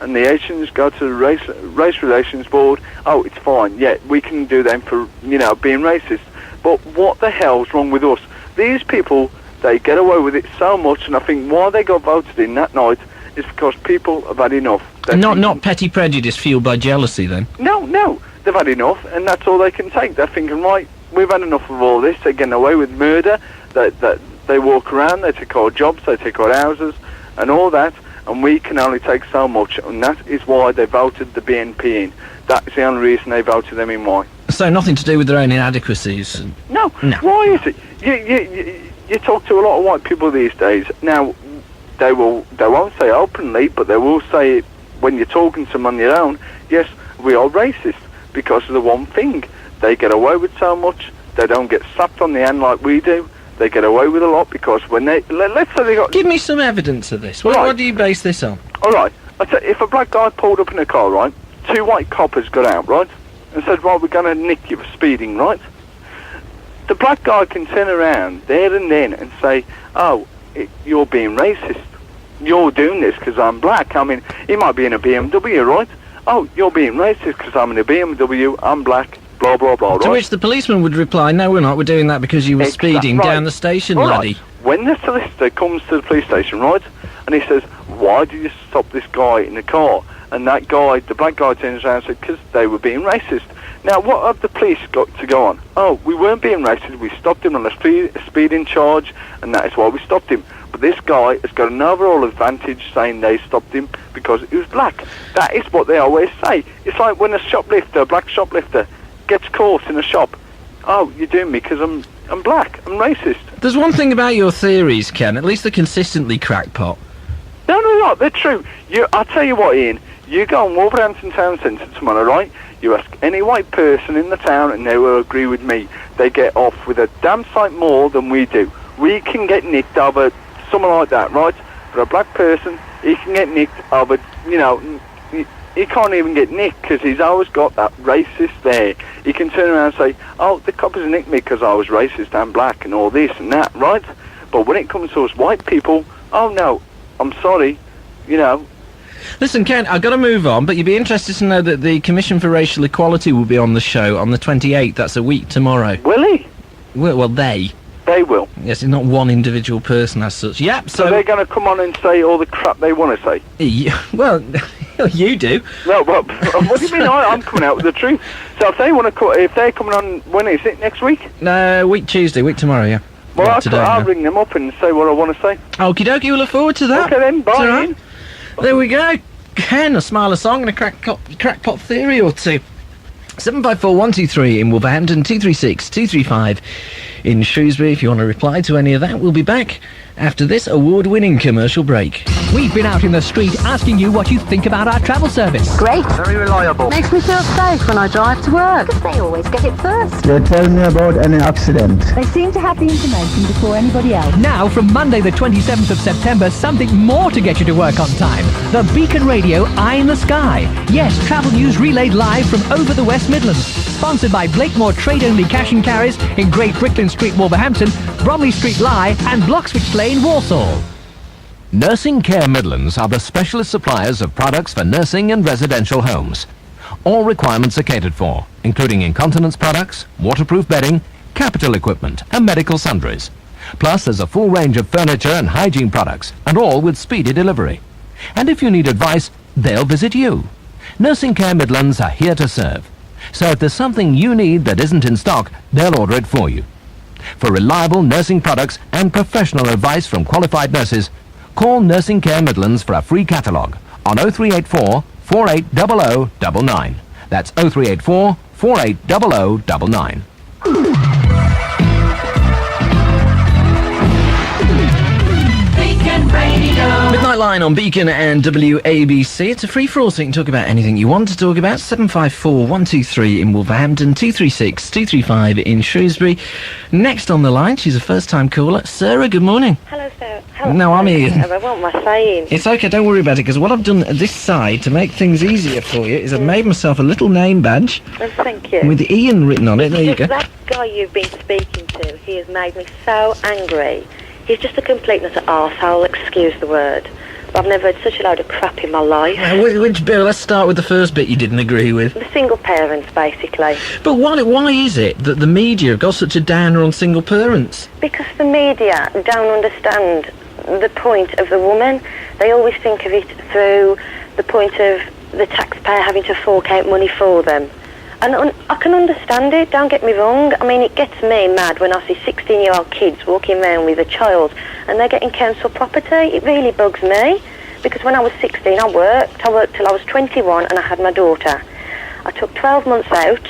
and the Asians go to the Race Relations Board, oh, it's fine. Yeah, we can do them for, you know, being racist. But what the hell's wrong with us? These people, they get away with it so much, and I think why they got voted in that night is because people have had enough. Not petty prejudice fueled by jealousy, then? No, they've had enough, and that's all they can take. They're thinking, right, we've had enough of all this. They're getting away with murder. that they walk around, they take our jobs, they take our houses, and all that, and we can only take so much, and that is why they voted the BNP in. That is the only reason they voted them in. Why? So nothing to do with their own inadequacies? No. Why is it? You talk to a lot of white people these days. Now, they won't say openly, but they will say it when you're talking to them on your own. Yes, we are racist because of the one thing. They get away with so much. They don't get slapped on the hand like we do. They get away with a lot because when they... Let's say they got... Give me some evidence of this. What do you base this on? All right. If a black guy pulled up in a car, right, 2 white coppers got out, right, and said, right, we're going to nick you for speeding, right? The black guy can turn around there and then and say, oh, you're being racist. You're doing this because I'm black. I mean, he might be in a BMW, right? Oh, you're being racist because I'm in a BMW, I'm black, blah, blah, blah, right? To which the policeman would reply, no, we're not, we're doing that because you were speeding down the station, laddie. When the solicitor comes to the police station, right, and he says, why did you stop this guy in the car? And that guy, the black guy, turns around and says, because they were being racist. Now, what have the police got to go on? Oh, we weren't being racist, we stopped him on a speeding charge, and that is why we stopped him. But this guy has got an overall advantage saying they stopped him because he was black. That is what they always say. It's like when a black shoplifter, gets caught in a shop. Oh, you're doing me because I'm black, I'm racist. There's one thing about your theories, Ken, at least they're consistently crackpot. No, they're true. I'll tell you what, Ian, you go on Wolverhampton Town Centre tomorrow, right? You ask any white person in the town and they will agree with me. They get off with a damn sight more than we do. We can get nicked over something like that, right? For a black person, he can get nicked over, he can't even get nicked because he's always got that racist there. He can turn around and say, oh, the coppers nicked me because I was racist and black and all this and that, right? But when it comes to us white people, oh no, I'm sorry, Listen, Ken, I've got to move on, but you'd be interested to know that the Commission for Racial Equality will be on the show on the 28th. That's a week tomorrow. Will he? Well, they. They will. Yes, it's not one individual person as such. Yep, so they're going to come on and say all the crap they want to say? Well, you do. No, well, what do you mean? I'm coming out with the truth. So if they want to, if they're coming on, when is it? Next week? No, week tomorrow, yeah. Well, I'll ring them up and say what I want to say. Okie dokie, we'll look forward to that. Okay then, bye. Right. There we go. Ken, a smile, a song and a crackpot theory or two. 754-123 in Wolverhampton, 236-235 in Shrewsbury. If you want to reply to any of that, we'll be back after this award-winning commercial break. We've been out in the street asking you what you think about our travel service. Great. Very reliable. Makes me feel safe when I drive to work. They always get it first. You tell me about any accident. They seem to have the information before anybody else. Now, from Monday the 27th of September, something more to get you to work on time. The Beacon Radio Eye in the Sky. Yes, travel news relayed live from over the West Midlands. Sponsored by Blakemore Trade-Only Cash and Carries in Great Brickland Street, Wolverhampton, Bromley Street, Lye and Bloxwich Lane, Walsall. Nursing Care Midlands are the specialist suppliers of products for nursing and residential homes. All requirements are catered for, including incontinence products, waterproof bedding, capital equipment and medical sundries. Plus there's a full range of furniture and hygiene products, and all with speedy delivery. And if you need advice, they'll visit you. Nursing Care Midlands are here to serve. So if there's something you need that isn't in stock, they'll order it for you. For reliable nursing products and professional advice from qualified nurses, call Nursing Care Midlands for a free catalogue on 0384 480099. That's 0384 480099. Midnight Line on Beacon and WABC. It's a free-for-all, so you can talk about anything you want to talk about. 754-123 in Wolverhampton, 236-235 in Shrewsbury. Next on the line, she's a first-time caller. Sarah, good morning. Hello, Sarah. Hello. No, I'm Ian. I want my saying. It's okay, don't worry about it, because what I've done at this side to make things easier for you is I've made myself a little name badge. Well, thank you. With Ian written on it. There you go. That guy you've been speaking to, he has made me so angry. He's just a complete nutter arsehole, excuse the word. But I've never had such a load of crap in my life. Which bit? Let's start with the first bit you didn't agree with. The single parents, basically. But why is it that the media have got such a downer on single parents? Because the media don't understand the point of the woman. They always think of it through the point of the taxpayer having to fork out money for them. And I can understand it, don't get me wrong. I mean, it gets me mad when I see 16-year-old kids walking around with a child and they're getting council property. It really bugs me. Because when I was 16, I worked till I was 21 and I had my daughter. I took 12 months out,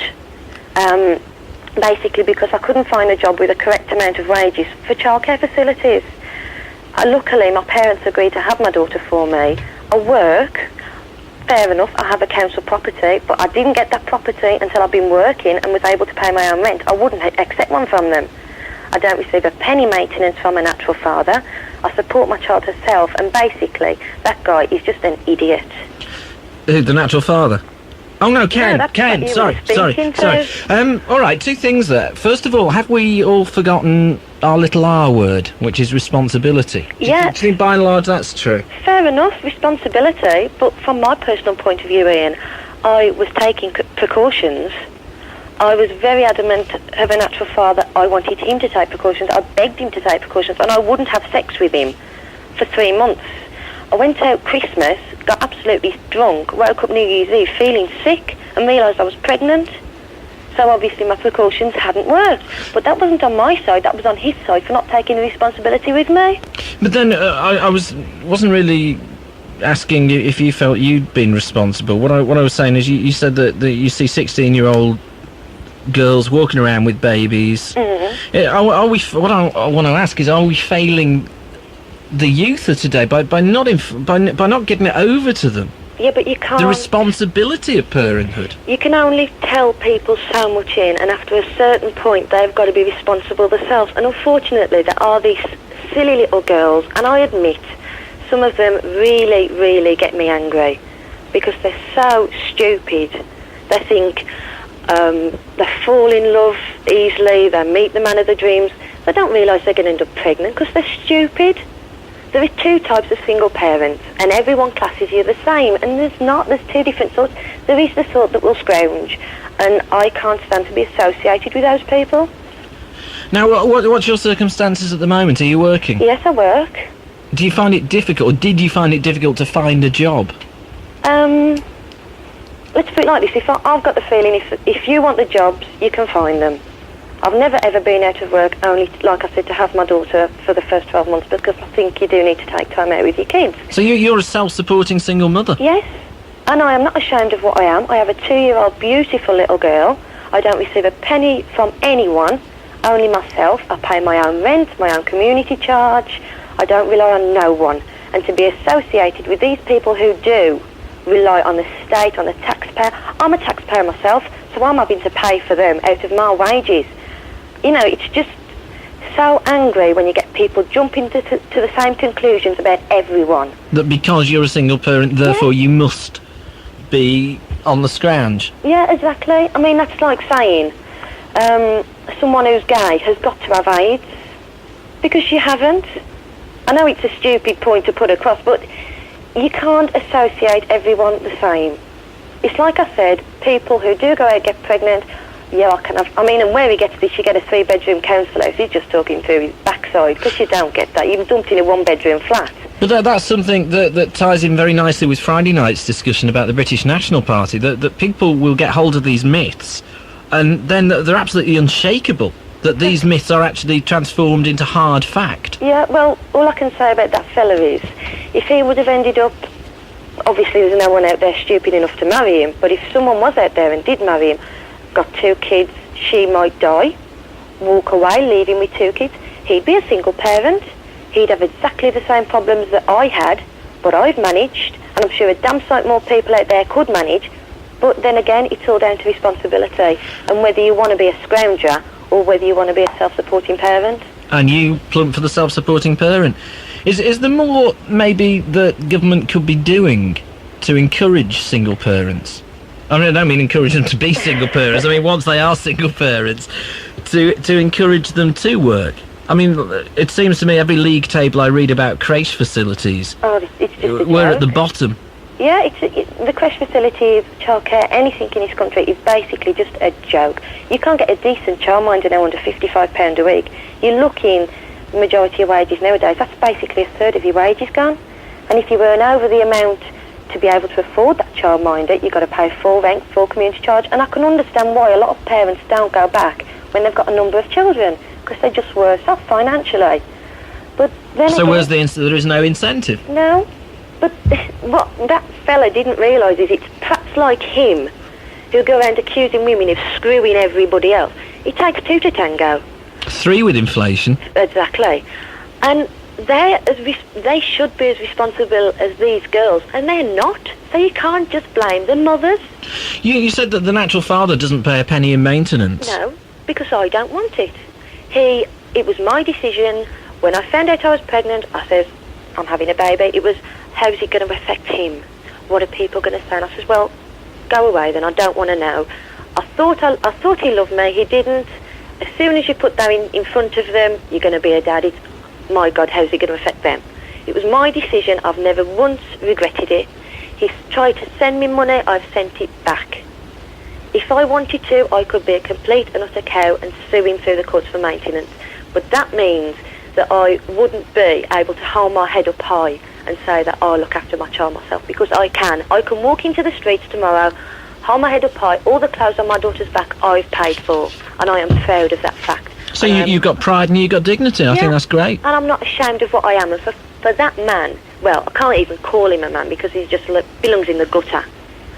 basically because I couldn't find a job with the correct amount of wages for childcare facilities. Luckily, my parents agreed to have my daughter for me. I work, fair enough, I have a council property, but I didn't get that property until I've been working and was able to pay my own rent. I wouldn't accept one from them. I don't receive a penny maintenance from a natural father. I support my child herself, and basically, that guy is just an idiot. The natural father? Oh no, Ken, that's Ken, what you sorry. were Alright, two things there. First of all, have we all forgotten our little R word, which is responsibility? Yeah. Do you think by and large that's true? Fair enough, responsibility, but from my personal point of view, Ian, I was taking precautions. I was very adamant of a natural father. I wanted him to take precautions. I begged him to take precautions, and I wouldn't have sex with him for 3 months. I went out Christmas, got absolutely drunk, woke up New Year's Eve feeling sick and realised I was pregnant. So obviously my precautions hadn't worked. But that wasn't on my side, that was on his side for not taking the responsibility with me. But then I wasn't really asking if you felt you'd been responsible. What I was saying is you said that you see 16-year-old girls walking around with babies. Mm-hmm. What I want to ask is, are we failing the youth of today by not getting it over to them? Yeah, but you can't. The responsibility of parenthood. You can only tell people so much in, and after a certain point they've got to be responsible themselves. And unfortunately there are these silly little girls, and I admit some of them really, really get me angry because they're so stupid. They think they fall in love easily, they meet the man of their dreams. They don't realise they're going to end up pregnant because they're stupid. There are two types of single parents, and everyone classes you the same, and there's two different sorts. There is the sort that will scrounge, and I can't stand to be associated with those people. Now, what's your circumstances at the moment? Are you working? Yes, I work. Do you find it difficult, or did you find it difficult to find a job? Let's put it like this, I've got the feeling if you want the jobs, you can find them. I've never ever been out of work, only, like I said, to have my daughter for the first 12 months, because I think you do need to take time out with your kids. So you're a self-supporting single mother? Yes, and I am not ashamed of what I am. I have a 2-year-old beautiful little girl. I don't receive a penny from anyone, only myself. I pay my own rent, my own community charge. I don't rely on no one. And to be associated with these people who do rely on the state, on the taxpayer. I'm a taxpayer myself, so I'm having to pay for them out of my wages. You know, it's just so angry when you get people jumping to the same conclusions about everyone. That because you're a single parent, therefore you must be on the scrounge. Yeah, exactly. I mean, that's like saying someone who's gay has got to have AIDS, because you haven't. I know it's a stupid point to put across, but you can't associate everyone the same. It's like I said, people who do go out and get pregnant, yeah, I can have... I mean, and where he gets this, you get a 3-bedroom council house, he's just talking through his backside, because you don't get that. You're dumped in a 1-bedroom flat. But that's something that ties in very nicely with Friday night's discussion about the British National Party, that people will get hold of these myths, and then they're absolutely unshakable, that these myths are actually transformed into hard fact. Yeah, well, all I can say about that fella is, if he would have ended up... Obviously, there's no one out there stupid enough to marry him, but if someone was out there and did marry him, got 2 kids, she might die, walk away, leave him with 2 kids, he'd be a single parent. He'd have exactly the same problems that I had, but I've managed, and I'm sure a damn sight more people out there could manage. But then again, it's all down to responsibility, and whether you want to be a scrounger or whether you want to be a self-supporting parent. And you plump for the self-supporting parent. Is there more, maybe, that government could be doing to encourage single parents? I mean, I don't mean encourage them to be single parents. I mean, once they are single parents, to encourage them to work. I mean, it seems to me every league table I read about creche facilities, it's just a we're joke. at the bottom. Yeah, the creche facilities, childcare, anything in this country is basically just a joke. You can't get a decent childminder now under £55 a week. You're looking, the majority of wages nowadays, that's basically a third of your wages gone. And if you earn over the amount to be able to afford that childminder, you've got to pay full rent, full community charge, and I can understand why a lot of parents don't go back when they've got a number of children, because they're just worse off financially. But then So where's the there is no incentive? No, but what that fella didn't realise is it's perhaps like him who go around accusing women of screwing everybody else. It takes two to tango. 3 with inflation. Exactly. And they should be as responsible as these girls, and they're not. So you can't just blame the mothers. You said that the natural father doesn't pay a penny in maintenance. No, because I don't want it. It was my decision. When I found out I was pregnant, I says, I'm having a baby. It was, how's it going to affect him? What are people going to say? And I says, well, go away then, I don't want to know. I thought he loved me, he didn't. As soon as you put that in front of them, you're going to be a dad. It's, my God, how's it going to affect them? It was my decision, I've never once regretted it. He's tried to send me money, I've sent it back. If I wanted to, I could be a complete and utter cow and sue him through the courts for maintenance. But that means that I wouldn't be able to hold my head up high and say that I look after my child myself, because I can. I can walk into the streets tomorrow, hold my head up high, all the clothes on my daughter's back I've paid for, and I am proud of that fact. So you've got pride and you've got dignity. I think that's great. And I'm not ashamed of what I am. And for that man, well, I can't even call him a man because he just belongs in the gutter.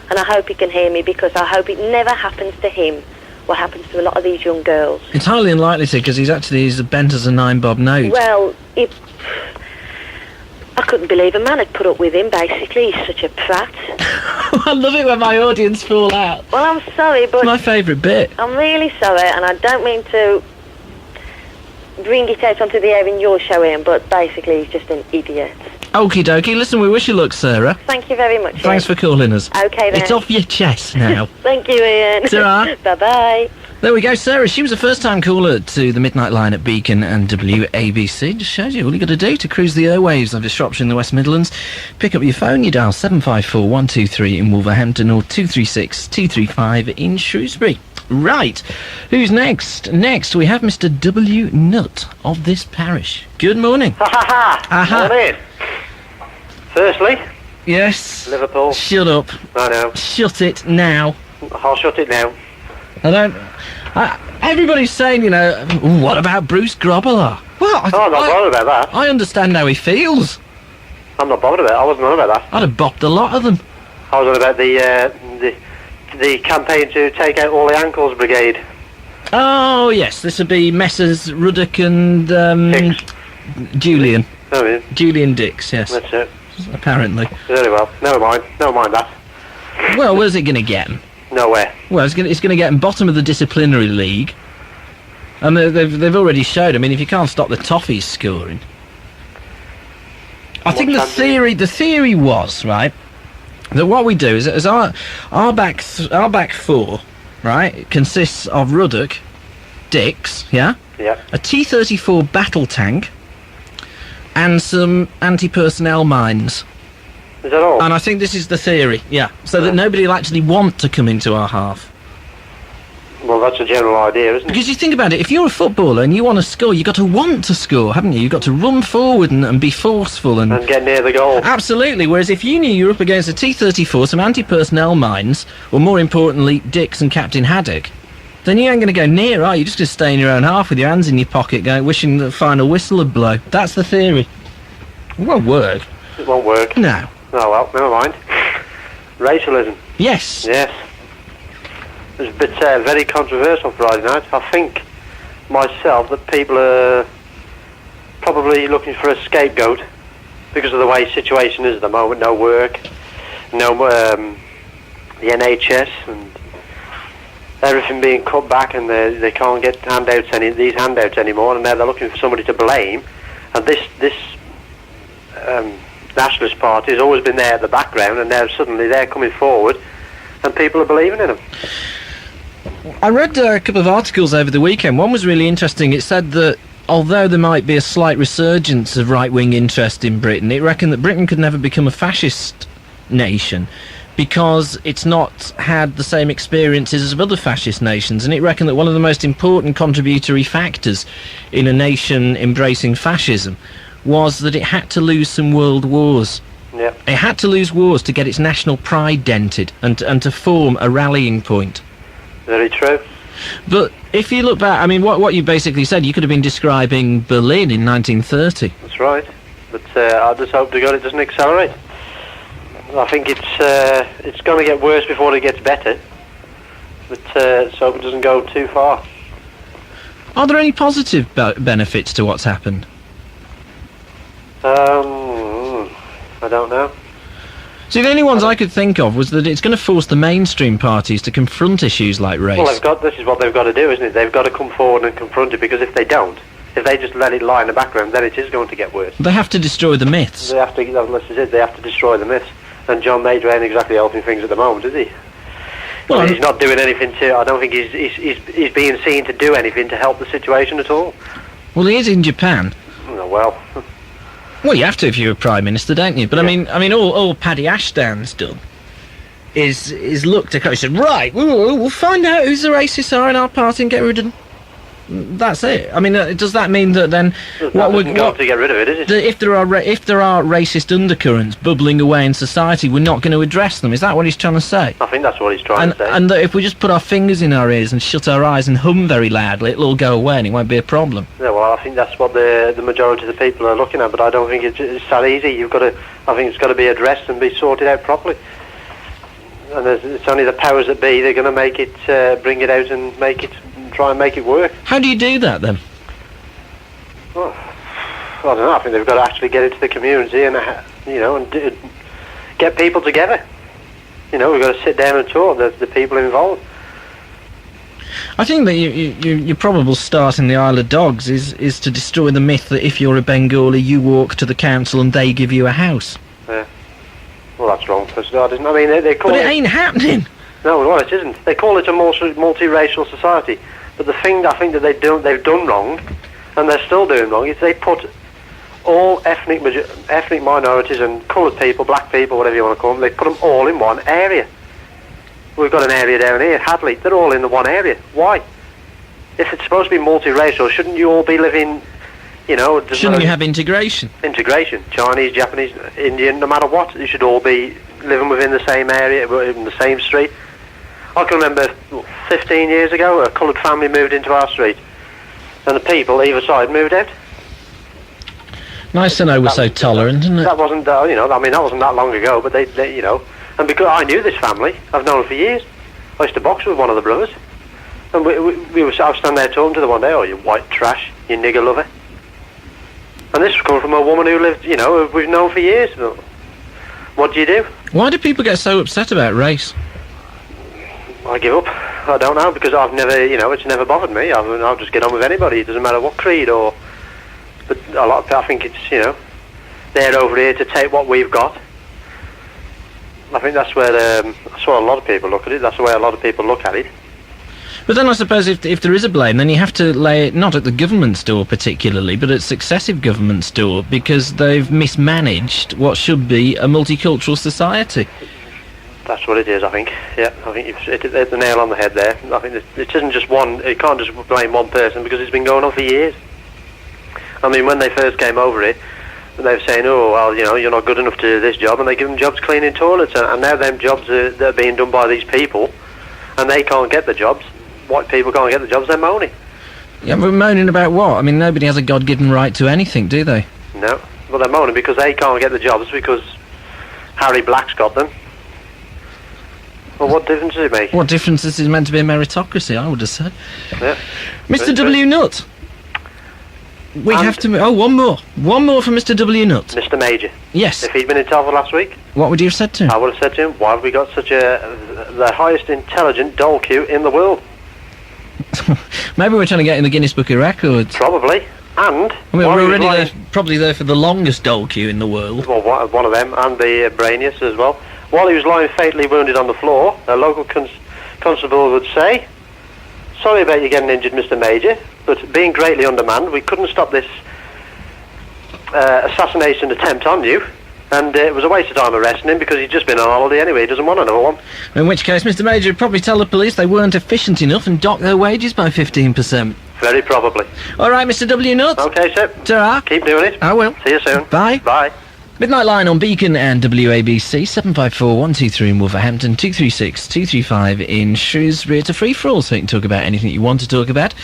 And I hope he can hear me, because I hope it never happens to him what happens to a lot of these young girls. It's highly unlikely to, because he's bent as a 9-bob note. Well, I couldn't believe a man had put up with him, basically. He's such a prat. I love it when my audience fall out. Well, I'm sorry, but... It's my favourite bit. I'm really sorry, and I don't mean to bring it out onto the air in your show, Ian, but basically he's just an idiot. Okie dokie. Listen, we wish you luck, Sarah. Thank you very much, Thanks for calling us. Okay, then. It's off your chest now. Thank you, Ian. Ta-ra. Bye-bye. There we go, Sarah. She was a first-time caller to the Midnight Line at Beacon and WABC. Just shows you all you got to do to cruise the airwaves of Shropshire in the West Midlands. Pick up your phone, you dial 754 123 in Wolverhampton or 236 235 in Shrewsbury. Right, who's next? Next, we have Mr. W. Nutt of this parish. Good morning. Ha ha ha! Aha. Morning. Firstly... Yes? Liverpool. Shut up. I know. Shut it now. I'll shut it now. Everybody's saying, you know, what about Bruce Grobbelaar? Well, I'm not bothered about that. I understand how he feels. I'm not bothered about it. I wasn't on about that. I'd have bopped a lot of them. I was on about the campaign to take out all the Ankles Brigade. Oh, yes, this would be Messrs. Ruddock and Julian. Oh, yeah. Julian Dix, yes. That's it. Apparently. Very well. Never mind that. Well, where's it going to get him? Nowhere. Well, it's going to get him bottom of the disciplinary league. And they've already showed, I mean, if you can't stop the Toffees scoring. I think the theory was, right, that what we do is our back four, right, consists of Ruddock, Dix, yeah? Yeah. A T-34 battle tank, and some anti-personnel mines. Is that all? And I think this is the theory, yeah, so that nobody will actually want to come into our half. Well, that's a general idea, isn't it? Because you think about it, if you're a footballer and you want to score, you've got to want to score, haven't you? You've got to run forward and be forceful and get near the goal. Absolutely, whereas if you knew you were up against a T-34, some anti-personnel mines, or more importantly, Dix and Captain Haddock, then you ain't going to go near, are you? You're just going to stay in your own half with your hands in your pocket, going, wishing the final whistle would blow. That's the theory. It won't work. It won't work. No. Oh, well, never mind. Racialism. Yes. Yes. It was a bit very controversial Friday night. I think myself that people are probably looking for a scapegoat because of the way the situation is at the moment. No work, no the NHS and everything being cut back, and they can't get these handouts anymore, and now they're looking for somebody to blame. And this nationalist party has always been there at the background, and now suddenly they're coming forward, and people are believing in them. I read a couple of articles over the weekend. One was really interesting. It said that although there might be a slight resurgence of right-wing interest in Britain, it reckoned that Britain could never become a fascist nation because it's not had the same experiences as other fascist nations, and it reckoned that one of the most important contributory factors in a nation embracing fascism was that it had to lose some world wars Yep. It had to lose wars to get its national pride dented and to form a rallying point. Very true. But if you look back, I mean, what you basically said, you could have been describing Berlin in 1930. That's right. But I just hope to God it doesn't accelerate. I think it's going to get worse before it gets better. But so it doesn't go too far. Are there any positive benefits to what's happened? I don't know. See, the only ones I could think of was that it's going to force the mainstream parties to confront issues like race. Well, this is what they've got to do, isn't it? They've got to come forward and confront it, because if they don't, if they just let it lie in the background, then it is going to get worse. They have to destroy the myths. They have to, this is it, they have to destroy the myths. And John Major ain't exactly helping things at the moment, is he? Well, he's not doing anything I don't think he's being seen to do anything to help the situation at all. Well, he is in Japan. Oh, well. Well, you have to if you're a Prime Minister, don't you? But yeah. I mean, all Paddy Ashton's done is look to... He said, right, we'll find out who's the racists are in our party and get rid of them. That's it. I mean, does that mean that then... What would go to get rid of it, is it? If there are racist undercurrents bubbling away in society, we're not going to address them. Is that what he's trying to say? I think that's what he's trying to say. And that if we just put our fingers in our ears and shut our eyes and hum very loudly, it'll all go away and it won't be a problem. Yeah, well, I think that's what the majority of the people are looking at, but I don't think it's that easy. I think it's got to be addressed and be sorted out properly. And it's only the powers that be, they're going to make it, bring it out and try and make it work. How do you do that, then? Well, I don't know. I think they've got to actually get into the community and, and get people together. We've got to sit down and talk, the people involved. I think that your probable start in the Isle of Dogs is to destroy the myth that if you're a Bengali, you walk to the council and they give you a house. Yeah. Well, that's wrong for a start, isn't it? I mean, they call it ain't happening. No, well, it isn't. They call it a multiracial society. But the thing I think that they've done wrong, and they're still doing wrong, is they put all ethnic minorities and coloured people, black people, whatever you want to call them, they put them all in one area. We've got an area down here, Hadley, they're all in the one area. Why? If it's supposed to be multiracial, shouldn't you all be living, Shouldn't you have integration? Integration. Chinese, Japanese, Indian, no matter what, you should all be living within the same area, in the same street. I can remember 15 years ago, a coloured family moved into our street, and the people either side moved out. Nice to know we're so tolerant, isn't it? That wasn't, that wasn't that long ago, but they and because I knew this family, I've known them for years. I used to box with one of the brothers, and I was standing there talking to them one day, oh, you white trash, you nigger lover. And this was coming from a woman who lived, we've known for years. What do you do? Why do people get so upset about race? I give up. I don't know, because I've never, it's never bothered me. I'll just get on with anybody. It doesn't matter what creed or... But I think it's, they're over here to take what we've got. I think that's where a lot of people look at it. That's the way a lot of people look at it. But then I suppose if there is a blame, then you have to lay it not at the government's door particularly, but at successive government's door, because they've mismanaged what should be a multicultural society. That's what it is, I think. Yeah, I think you've hit the nail on the head there. I think it isn't just one. You can't just blame one person, because it's been going on for years. I mean, when they first came over it, they were saying, oh, well, you're not good enough to do this job, and they give them jobs cleaning toilets, and now them jobs that are being done by these people, and they can't get the jobs. White people can't get the jobs, they're moaning. Yeah, but moaning about what? I mean, nobody has a God-given right to anything, do they? No, but they're moaning because they can't get the jobs because Harry Black's got them. Well, what difference does it make? What difference is it meant to be a meritocracy, I would have said. Yeah. Mr. W. Nutt. We have to... Oh, one more. One more from Mr. W. Nutt. Mr. Major. Yes. If he'd been in Telford last week... What would you have said to him? I would have said to him, why have we got such the highest intelligent dole queue in the world? Maybe we're trying to get in the Guinness Book of Records. Probably. And... I mean, we're already probably there for the longest dole queue in the world. Well, one of them, and the Brainius as well. While he was lying fatally wounded on the floor, a local constable would say, sorry about you getting injured, Mr. Major, but being greatly undermanned, we couldn't stop this assassination attempt on you, and it was a waste of time arresting him because he'd just been on holiday anyway, he doesn't want another one. In which case, Mr. Major would probably tell the police they weren't efficient enough and dock their wages by 15%. Very probably. All right, Mr. W. Nutt. Okay, sir. Ta-ra. Keep doing it. I will. See you soon. Bye. Bye. Midnight Line on Beacon and WABC, 754-123 in Wolverhampton, 236-235 in Shrewsbury. It's a free-for-all, so you can talk about anything you want to talk about.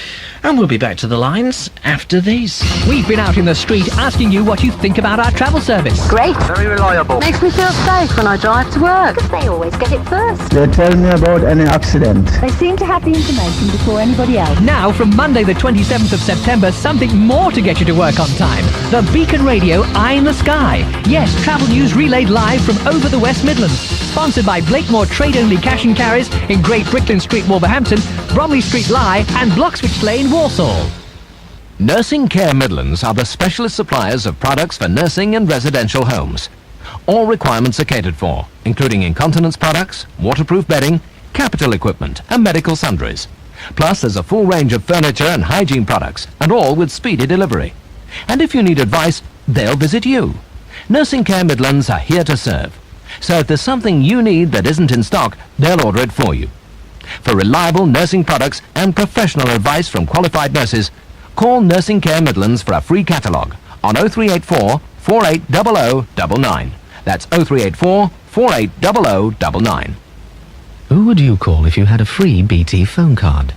And we'll be back to the lines after these. We've been out in the street asking you what you think about our travel service. Great. Very reliable. Makes me feel safe when I drive to work. They always get it first. They tell me about any accident. They seem to have the information before anybody else. Now, from Monday the 27th of September, something more to get you to work on time. The Beacon Radio Eye in the Sky. Yes, travel news relayed live from over the West Midlands. Sponsored by Blakemore Trade-Only Cash and Carries in Great Bricklin Street, Wolverhampton, Bromley Street, Lye and Bloxwich Lane, Walsall. Nursing Care Midlands are the specialist suppliers of products for nursing and residential homes. All requirements are catered for, including incontinence products, waterproof bedding, capital equipment and medical sundries. Plus, there's a full range of furniture and hygiene products, and all with speedy delivery. And if you need advice, they'll visit you. Nursing Care Midlands are here to serve. So if there's something you need that isn't in stock, they'll order it for you. For reliable nursing products and professional advice from qualified nurses, call Nursing Care Midlands for a free catalogue on 0384 480099. That's 0384 480099. Who would you call if you had a free BT phone card?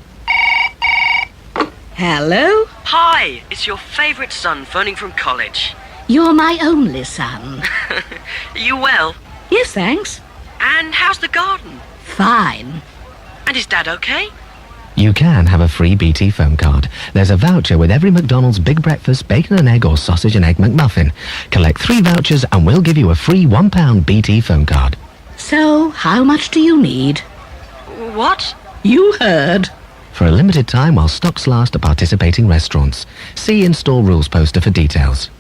Hello? Hi, it's your favourite son phoning from college. You're my only son. Are you well? Yes, thanks. And how's the garden? Fine. And is Dad okay? You can have a free BT phone card. There's a voucher with every McDonald's Big Breakfast, bacon and egg or sausage and egg McMuffin. Collect 3 vouchers and we'll give you a free £1 BT phone card. So, how much do you need? What? You heard. For a limited time while stocks last at participating restaurants. See in-store rules poster for details.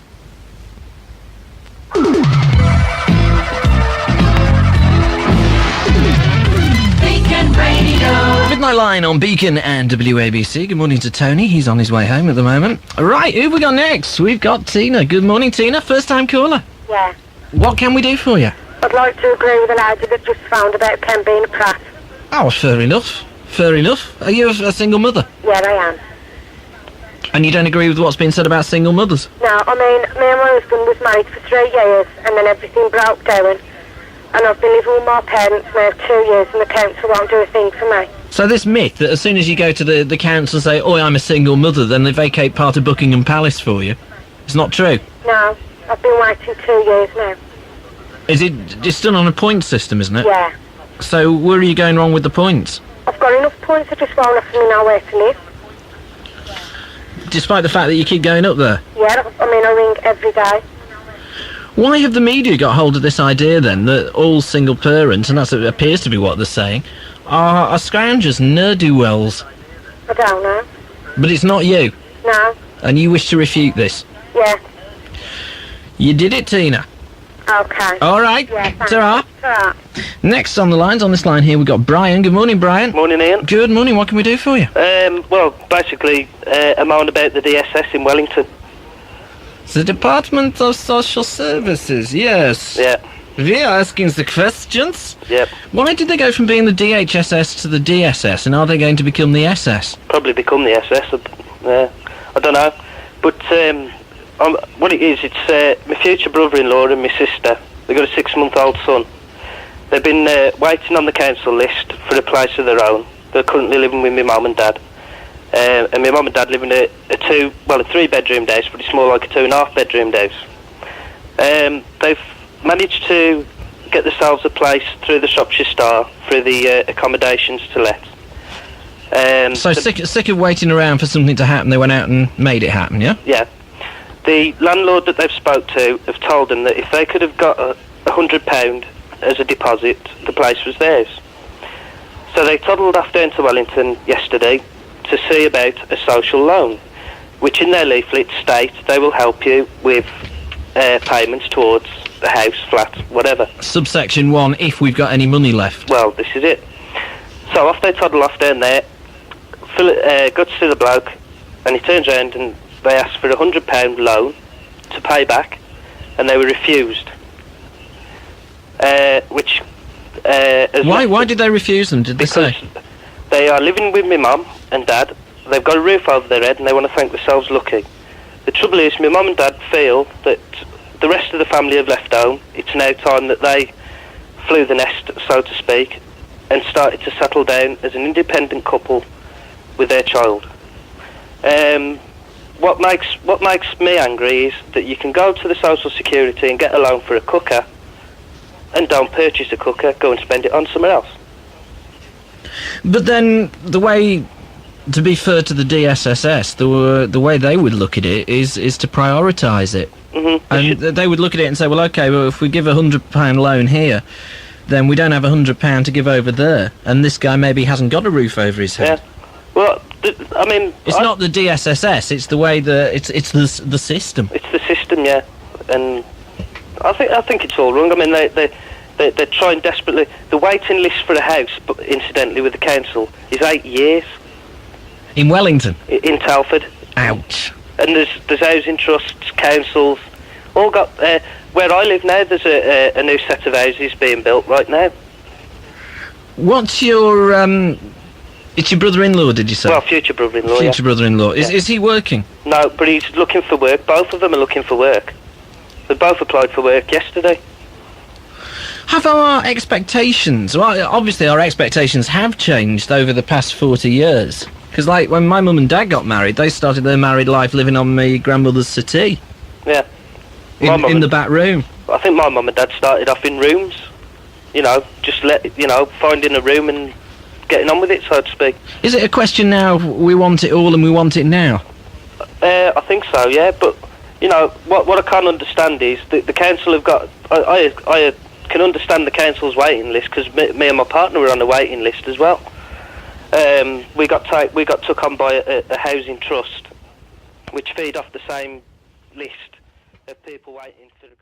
Beacon Radio. Midnight Line on Beacon and WABC. Good morning to Tony. He's on his way home at the moment. Right, who have we got next? We've got Tina. Good morning, Tina. First time caller. Yeah. What can we do for you? I'd like to agree with the lady that just found about Ken being a prat. Oh, fair enough. Fair enough. Are you a single mother? Yeah, I am. And you don't agree with what's been said about single mothers? No, I mean, me and my husband was married for 3 years and then everything broke down. And I've been living with my parents now 2 years and the council won't do a thing for me. So this myth that as soon as you go to the council and say, oh, I'm a single mother, then they vacate part of Buckingham Palace for you, it's not true? No, I've been waiting 2 years now. Is it it's done on a point system, isn't it? Yeah. So where are you going wrong with the points? I've got enough points, I just won't offer me nowhere to live. Despite the fact that you keep going up there? Yeah, I mean, I ring every day. Why have the media got hold of this idea, then, that all single parents, and that appears to be what they're saying, are scroungers, ne'er-do-wells? I don't know. But it's not you? No. And you wish to refute this? Yeah. You did it, Tina. Okay. All right. Yeah, thanks. Ta-ra. Ta-ra. Next on this line here, we've got Brian. Good morning, Brian. Morning, Ian. Good morning. What can we do for you? Well, basically, a moan about the DSS in Wellington. The Department of Social Services, yes. Yeah. We are asking the questions. Yep. Why did they go from being the DHSS to the DSS, and are they going to become the SS? Probably become the SS. I don't know. But what it is, it's my future brother-in-law and my sister. They've got a 6-month-old son. They've been waiting on the council list for a place of their own. They're currently living with my mum and dad. And my mum and dad live in a 3-bedroom house, but it's more like a 2.5-bedroom house. They've managed to get themselves a place through the Shropshire Star, through the accommodations to let. So sick of waiting around for something to happen, they went out and made it happen, yeah? Yeah. The landlord that they've spoke to have told them that if they could have got £100 as a deposit, the place was theirs. So they toddled off down to Wellington yesterday to see about a social loan, which in their leaflet states they will help you with payments towards the house, flat, whatever. Subsection 1, if we've got any money left. Well, this is it. So off they toddle off down there, go to see the bloke, and he turns around and they asked for a £100 loan to pay back, and they were refused. Why did they refuse them, did they say? They are living with my mum and dad, they've got a roof over their head, and they want to think themselves lucky. The trouble is, my mum and dad feel that the rest of of the family have left home. It's now time that they flew the nest, so to speak, and started to settle down as an independent couple with their child. What makes me angry is that you can go to the Social Security and get a loan for a cooker, and don't purchase a cooker, go and spend it on somewhere else. But then the way, to be fair to the DSSS, the way they would look at it is to prioritise it. Mm-hmm. And they would look at it and say, well, okay, well, if we give £100 loan here, then we don't have £100 to give over there, and this guy maybe hasn't got a roof over his head. Yeah. Well, I mean, it's not the DSSS; it's the way it's the system. It's the system, yeah. And I think it's all wrong. I mean, they're trying desperately. The waiting list for a house, but incidentally, with the council, is 8 years. In Wellington. In Telford. Ouch. And there's housing trusts, councils, all got. Where I live now, there's a new set of houses being built right now. What's your It's your brother-in-law, did you say? Well, future brother-in-law. Future brother-in-law. Is he working? No, but he's looking for work. Both of them are looking for work. They both applied for work yesterday. Have our expectations... Well, obviously our expectations have changed over the past 40 years. Because, like, when my mum and dad got married, they started their married life living on my grandmother's settee. Yeah. In the back room. I think my mum and dad started off in rooms. You know, just finding a room and getting on with it, so to speak. Is it a question now, we want it all and we want it now? I think so, yeah, but, you know, what I can't understand is the council have got... I can understand the council's waiting list, because me and my partner were on the waiting list as well. We got took on by a housing trust, which feed off the same list of people waiting for the...